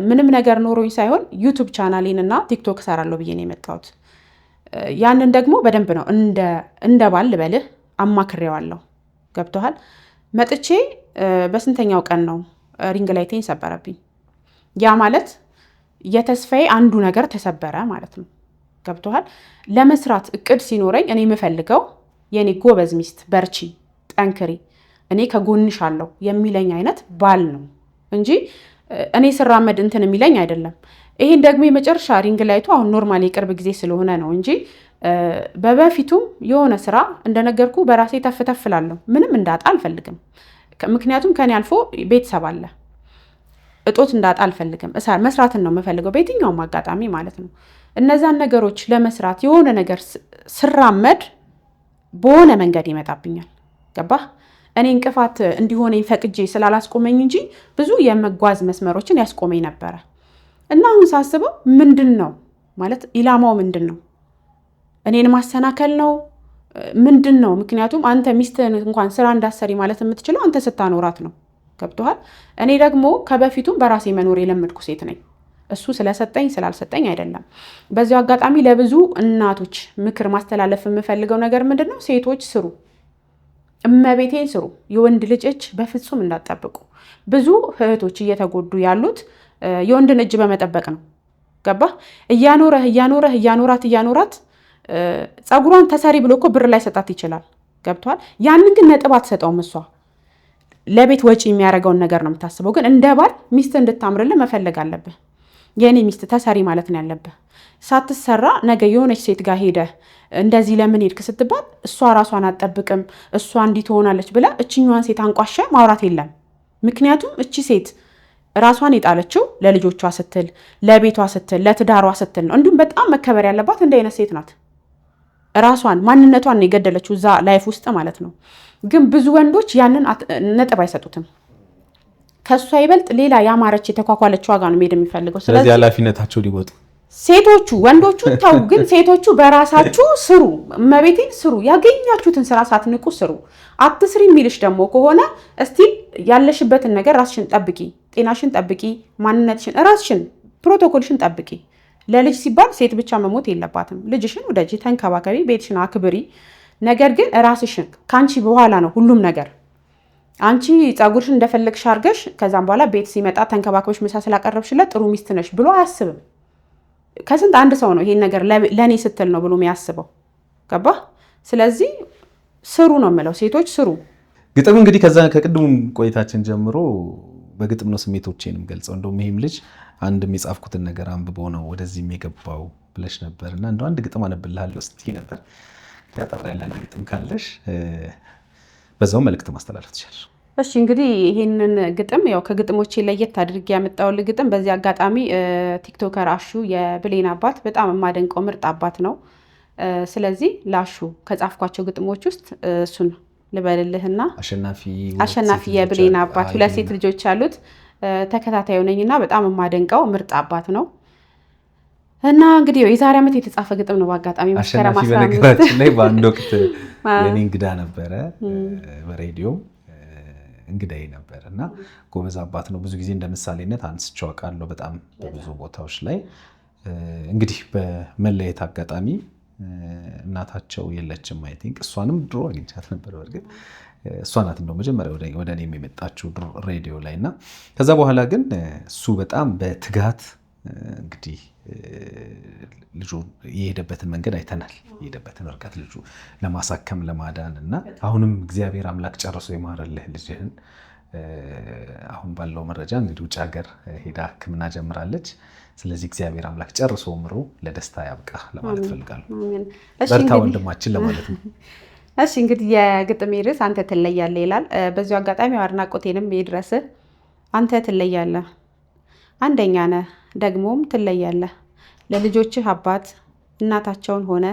ምንም ነገር ኖሮኝ ሳይሆን ዩቲዩብ ቻናሌን እና ቲክቶክ ሰራለሁ ብዬ ነው የመጣሁት። ያንን ደግሞ በደንብ ነው እንደ ባል ልበልህ አማክሬዋለሁ። ገብቶሃል? መጥቼ በስንተኛው ቀን ነው ሪንግ ላይቴን ሰበረብኝ። ያ ማለት የተስፋዬ አንዱ ነገር ተሰበረ ማለት ነው። ገብቶሃል? ለመስራት እቅድ ሲኖረኝ እኔ የምፈልገው የኔ ጎበዝ ሚስት፣ በርቺ፣ ጠንክሪ፣ እኔ ከጎንሽ አለው የሚለኝ አይነት ባል ነው እንጂ እኔ ስራመድ እንትን የሚለኝ አይደለም። ይሄን ደግሞ የመጨረሻ ሪንግ ላይቱ አሁን ኖርማሊ የቅርብ ጊዜ ስለሆነ ነው እንጂ በበፊቱም የሆነ ስራ እንደነገርኩ በራሴ ተፍተፍላለሁ። ምንም እንዳጣ አልፈልግም። ምክንያቱም ከኔ አልፎ ቤተሰብ አለ። እጦት እንዳጣ አልፈልግም። መስራትን ነው የምፈልገው በየትኛውም አጋጣሚ ማለት ነው። እነዛን ነገሮች ለመስራት የሆነ ነገር ስራመድ በሆነ መንገድ ይመጣብኛል። ገባህ? እኔ እንቅፋት እንዲሆነኝ ፈቅጄ ስላላስቆመኝ እንጂ ብዙ የመጓዝ መስመሮችን ያስቆመኝ ነበረ እና አሁን ሳስበው ምንድን ነው ማለት ኢላማው ምንድን ነው? እኔን ማሰናከል ነው ምንድን ነው? ምክንያቱም አንተ ሚስትህን እንኳን ስራ እንዳሰሪ ማለት የምትችለው አንተ ስታኖራት ነው። ገብቶሃል? እኔ ደግሞ ከበፊቱም በራሴ መኖር የለመድኩ ሴት ነኝ። እሱ ስለሰጠኝ ስላልሰጠኝ አይደለም። በዚሁ አጋጣሚ ለብዙ እናቶች ምክር ማስተላለፍ የምፈልገው ነገር ምንድን ነው? ሴቶች ስሩ፣ እመቤቴን ስሩ። የወንድ ልጅ እጅ በፍጹም እንዳጠብቁ። ብዙ እህቶች እየተጎዱ ያሉት የወንድን እጅ በመጠበቅ ነው። ገባህ? እያኖራት ፀጉሯን ተሰሪ ብሎ እኮ ብር ላይ ሰጣት ይችላል። ገብቷል? ያንን ግን ነጥብ አትሰጠውም። እሷ ለቤት ወጪ የሚያደርገውን ነገር ነው የምታስበው። ግን እንደ ባል ሚስት እንድታምርልህ መፈለግ አለብህ። የኔ ሚስት ተሰሪ ማለት ነው ያለብህ። ሳትሰራ ነገ የሆነች ሴት ጋር ሄደህ እንደዚህ ለምን ሄድክ ስትባል እሷ ራሷን አትጠብቅም፣ እሷ እንዲህ ትሆናለች ብላ እችኛዋን ሴት አንቋሻ ማውራት የለም። ምክንያቱም እቺ ሴት ራሷን የጣለችው ለልጆቿ ስትል፣ ለቤቷ ስትል፣ ለትዳሯ ስትል ነው። እንዲሁም በጣም መከበር ያለባት እንደ አይነት ሴት ናት። ራሷን ማንነቷን የገደለችው እዛ ላይፍ ውስጥ ማለት ነው። ግን ብዙ ወንዶች ያንን ነጥብ አይሰጡትም። ከሷ ይበልጥ ሌላ ያማረች የተኳኳለች ዋጋ ነው መሄድ የሚፈልገው። ስለዚህ ኃላፊነታቸው ሊወጡ ሴቶቹ ወንዶቹ ተው፣ ግን ሴቶቹ በራሳችሁ ስሩ፣ እመቤቴን ስሩ። ያገኛችሁትን ስራ ሳትንቁ ስሩ። አትስሪ የሚልሽ ደግሞ ከሆነ እስቲ ያለሽበትን ነገር ራስሽን ጠብቂ፣ ጤናሽን ጠብቂ፣ ማንነትሽን፣ ራስሽን፣ ፕሮቶኮልሽን ጠብቂ። ለልጅ ሲባል ሴት ብቻ መሞት የለባትም። ልጅሽን ወደጂ፣ ተንከባከቢ፣ ቤትሽን አክብሪ። ነገር ግን ራስሽን ከአንቺ በኋላ ነው ሁሉም ነገር። አንቺ ፀጉርሽን እንደፈለግሽ አድርገሽ ከዛም በኋላ ቤት ሲመጣ ተንከባከብሽ ምሳ ስላቀረብሽለት ጥሩ ሚስት ነሽ ብሎ አያስብም። ከስንት አንድ ሰው ነው ይሄን ነገር ለኔ ስትል ነው ብሎ የሚያስበው። ገባህ? ስለዚህ ስሩ ነው የምለው፣ ሴቶች ስሩ። ግጥም እንግዲህ ከዛ ከቅድሙ ቆይታችን ጀምሮ በግጥም ነው ስሜቶቼንም ገልጸው። እንደውም ይሄም ልጅ አንድም የጻፍኩትን ነገር አንብቦ ነው ወደዚህም የገባው ብለሽ ነበር እና እንደው አንድ ግጥም አነብልሃለሁ ስትይ ነበር። ያጠራ ያለ ግጥም ካለሽ በዛው መልእክት ማስተላለፍ ትችላለሽ። እሺ እንግዲህ ይሄንን ግጥም ያው ከግጥሞቼ ለየት አድርጌ ያመጣሁልህ ግጥም በዚህ አጋጣሚ ቲክቶከር አሹ የብሌን አባት በጣም የማደንቀው ምርጥ አባት ነው። ስለዚህ ላሹ ከጻፍኳቸው ግጥሞች ውስጥ እሱን ልበልልህና አሸናፊ የብሌን አባት 2 ሴት ልጆች አሉት ተከታታዩ ነኝና በጣም የማደንቀው ምርጥ አባት ነው። እና እንግዲህ የዛሬ ዓመት የተጻፈ ግጥም ነው። በአጋጣሚ መስከረም 15 በነገራችን ላይ በአንድ ወቅት የኔ እንግዳ ነበረ በሬዲዮ እንግዳዬ ነበር እና ጎበዝ አባት ነው። ብዙ ጊዜ እንደ ምሳሌነት አንስቼው አውቃለሁ በጣም በብዙ ቦታዎች ላይ። እንግዲህ በመለየት አጋጣሚ እናታቸው የለችም። አይ ቲንክ እሷንም ድሮ አግኝቻት ነበር። በእርግጥ እሷ ናት እንደው መጀመሪያ ወደ እኔ የመጣችው ሬዲዮ ላይ እና ከዛ በኋላ ግን እሱ በጣም በትጋት እንግዲህ ልጁ የሄደበትን መንገድ አይተናል። የሄደበትን ርቀት ልጁ ለማሳከም ለማዳን እና አሁንም እግዚአብሔር አምላክ ጨርሶ የማረልህ ልጅህን አሁን ባለው መረጃ እንግዲህ ውጭ ሀገር ሄዳ ሕክምና ጀምራለች። ስለዚህ እግዚአብሔር አምላክ ጨርሶ ምሮ ለደስታ ያብቃ ለማለት ፈልጋለሁ። በርታ ወንድማችን ለማለት ነው። እሺ እንግዲህ የግጥሜ ርዕስ አንተ ትለያለህ ይላል። በዚሁ አጋጣሚ አድናቆቴንም ይድረስህ። አንተ ትለያለህ፣ አንደኛ ነህ፣ ደግሞም ትለያለህ። ለልጆችህ አባት እናታቸውን ሆነ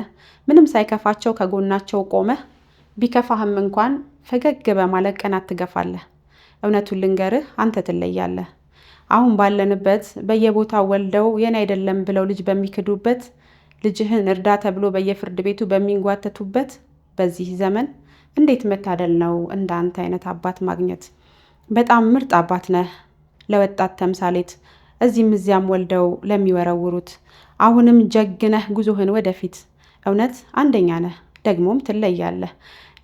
ምንም ሳይከፋቸው ከጎናቸው ቆመህ ቢከፋህም እንኳን ፈገግ በማለት ቀናት ትገፋለህ። እውነቱን ልንገርህ አንተ ትለያለህ። አሁን ባለንበት በየቦታው ወልደው የኔ አይደለም ብለው ልጅ በሚክዱበት ልጅህን እርዳ ተብሎ በየፍርድ ቤቱ በሚንጓተቱበት በዚህ ዘመን እንዴት መታደል ነው እንዳንተ አይነት አባት ማግኘት። በጣም ምርጥ አባት ነህ ለወጣት ተምሳሌት እዚህም እዚያም ወልደው ለሚወረውሩት። አሁንም ጀግነህ ጉዞህን ወደፊት እውነት አንደኛ ነህ ደግሞም ትለያለህ።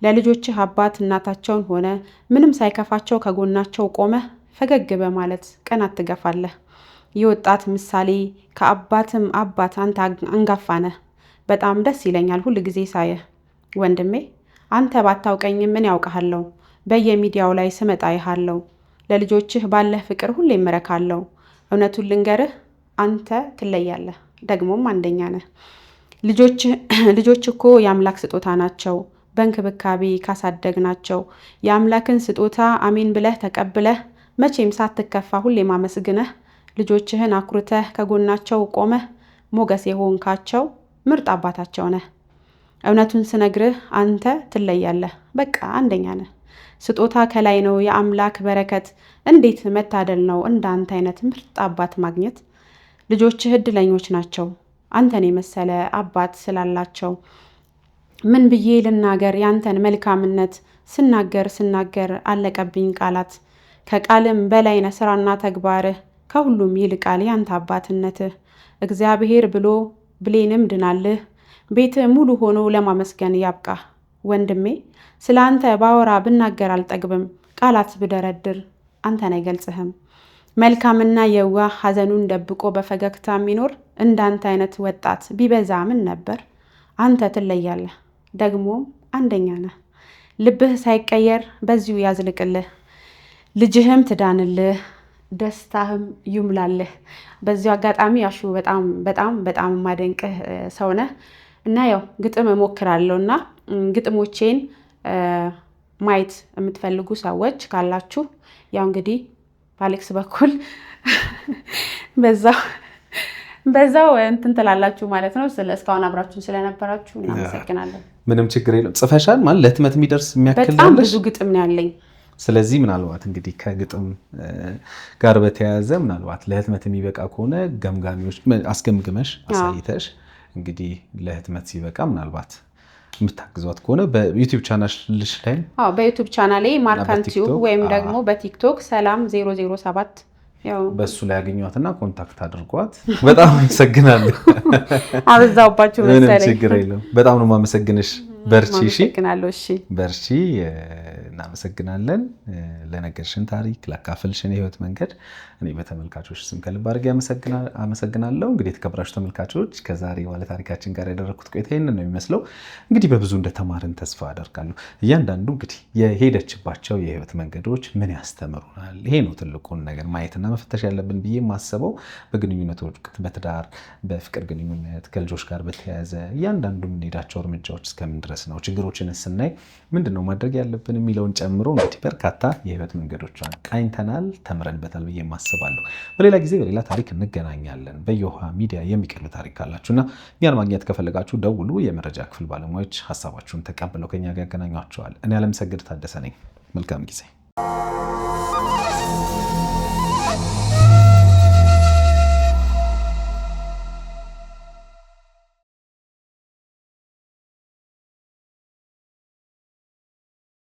ለልጆችህ አባት እናታቸውን ሆነ ምንም ሳይከፋቸው ከጎናቸው ቆመህ ፈገግ በማለት ቀናት ትገፋለህ። የወጣት ምሳሌ ከአባትም አባት አንተ አንጋፋ ነህ። በጣም ደስ ይለኛል ሁል ጊዜ ሳየህ ወንድሜ። አንተ ባታውቀኝም ምን ያውቀሃለሁ፣ በየሚዲያው ላይ ስመጣ ይሃለሁ። ለልጆችህ ባለህ ፍቅር ሁሌ እመረካለሁ። እውነቱን ልንገርህ አንተ ትለያለህ ደግሞም አንደኛ ነህ። ልጆች እኮ የአምላክ ስጦታ ናቸው። በእንክብካቤ ካሳደግናቸው የአምላክን ስጦታ አሜን ብለህ ተቀብለህ መቼም ሳትከፋ ሁሌ ማመስግነህ ልጆችህን አኩርተህ ከጎናቸው ቆመህ ሞገስ የሆንካቸው ምርጥ አባታቸው ነህ። እውነቱን ስነግርህ አንተ ትለያለህ፣ በቃ አንደኛ ነህ። ስጦታ ከላይ ነው የአምላክ በረከት። እንዴት መታደል ነው እንዳንተ አይነት ምርጥ አባት ማግኘት። ልጆችህ እድለኞች ናቸው አንተን የመሰለ አባት ስላላቸው። ምን ብዬ ልናገር ያንተን መልካምነት፣ ስናገር አለቀብኝ ቃላት። ከቃልም በላይ ነህ ስራና ተግባርህ፣ ከሁሉም ይልቃል ያንተ አባትነትህ። እግዚአብሔር ብሎ ብሌንም ድናልህ፣ ቤትህ ሙሉ ሆኖ ለማመስገን ያብቃ። ወንድሜ ስለ አንተ ባወራ ብናገር አልጠግብም፣ ቃላት ብደረድር አንተን አይገልጽህም። መልካምና የዋህ ሐዘኑን ደብቆ በፈገግታ የሚኖር እንዳንተ አይነት ወጣት ቢበዛ ምን ነበር። አንተ ትለያለህ ደግሞም አንደኛ ነህ። ልብህ ሳይቀየር በዚሁ ያዝልቅልህ፣ ልጅህም ትዳንልህ፣ ደስታህም ይሙላልህ። በዚሁ አጋጣሚ አሹ በጣም በጣም በጣም የማደንቅህ ሰው ነህ እና ያው ግጥም እሞክራለሁ እና ግጥሞቼን ማየት የምትፈልጉ ሰዎች ካላችሁ ያው እንግዲህ በአሌክስ በኩል በዛው እንትን ትላላችሁ ማለት ነው። እስካሁን አብራችሁን ስለነበራችሁ እናመሰግናለን። ምንም ችግር የለም። ጽፈሻል ማለት ለህትመት የሚደርስ የሚያክል በጣም ብዙ ግጥም ነው ያለኝ። ስለዚህ ምናልባት እንግዲህ ከግጥም ጋር በተያያዘ ምናልባት ለህትመት የሚበቃ ከሆነ ገምጋሚዎች አስገምግመሽ አሳይተሽ እንግዲህ ለህትመት ሲበቃ ምናልባት የምታግዟት ከሆነ በዩቲዩብ ቻናልሽ ላይ በዩቲዩብ ቻናሌ ማርካን ቲዩብ ወይም ደግሞ በቲክቶክ ሰላም 007 በሱ ላይ ያገኟትና ኮንታክት አድርጓት። በጣም አመሰግናለሁ። አበዛውባችሁ መሰለኝ። ምንም ችግር የለም። በጣም ነው የማመሰግንሽ። በርቺ። አመሰግናለሁ። በርቺ። እናመሰግናለን ለነገርሽን ታሪክ፣ ላካፈልሽን የህይወት መንገድ እኔ በተመልካቾች ስም ከልብ አድርጌ አመሰግናለሁ። እንግዲህ የተከበራችሁ ተመልካቾች ከዛሬ ባለ ታሪካችን ጋር ያደረግኩት ቆይታ ይህንን ነው የሚመስለው። እንግዲህ በብዙ እንደተማርን ተስፋ አደርጋለሁ። እያንዳንዱ እንግዲህ የሄደችባቸው የህይወት መንገዶች ምን ያስተምሩናል? ይሄ ነው ትልቁን ነገር ማየትና መፈተሽ ያለብን ብዬ የማስበው። በግንኙነቶች ወቅት፣ በትዳር፣ በፍቅር ግንኙነት፣ ከልጆች ጋር በተያያዘ እያንዳንዱ የምንሄዳቸው እርምጃዎች እስከምን ድረስ ነው፣ ችግሮችን ስናይ ምንድን ነው ማድረግ ያለብን የሚለውን ጨምሮ እንግዲህ በርካታ የህይወት መንገዶቿን ቃኝተናል፣ ተምረንበታል ብዬ ማስባለሁ። በሌላ ጊዜ በሌላ ታሪክ እንገናኛለን። በየውሃ ሚዲያ የሚቀርብ ታሪክ ካላችሁና እኛን ማግኘት ከፈለጋችሁ ደውሉ። የመረጃ ክፍል ባለሙያዎች ሀሳባችሁን ተቀብለው ከኛ ጋር ያገናኟቸዋል። እኔ አለምሰገድ ታደሰ ነኝ። መልካም ጊዜ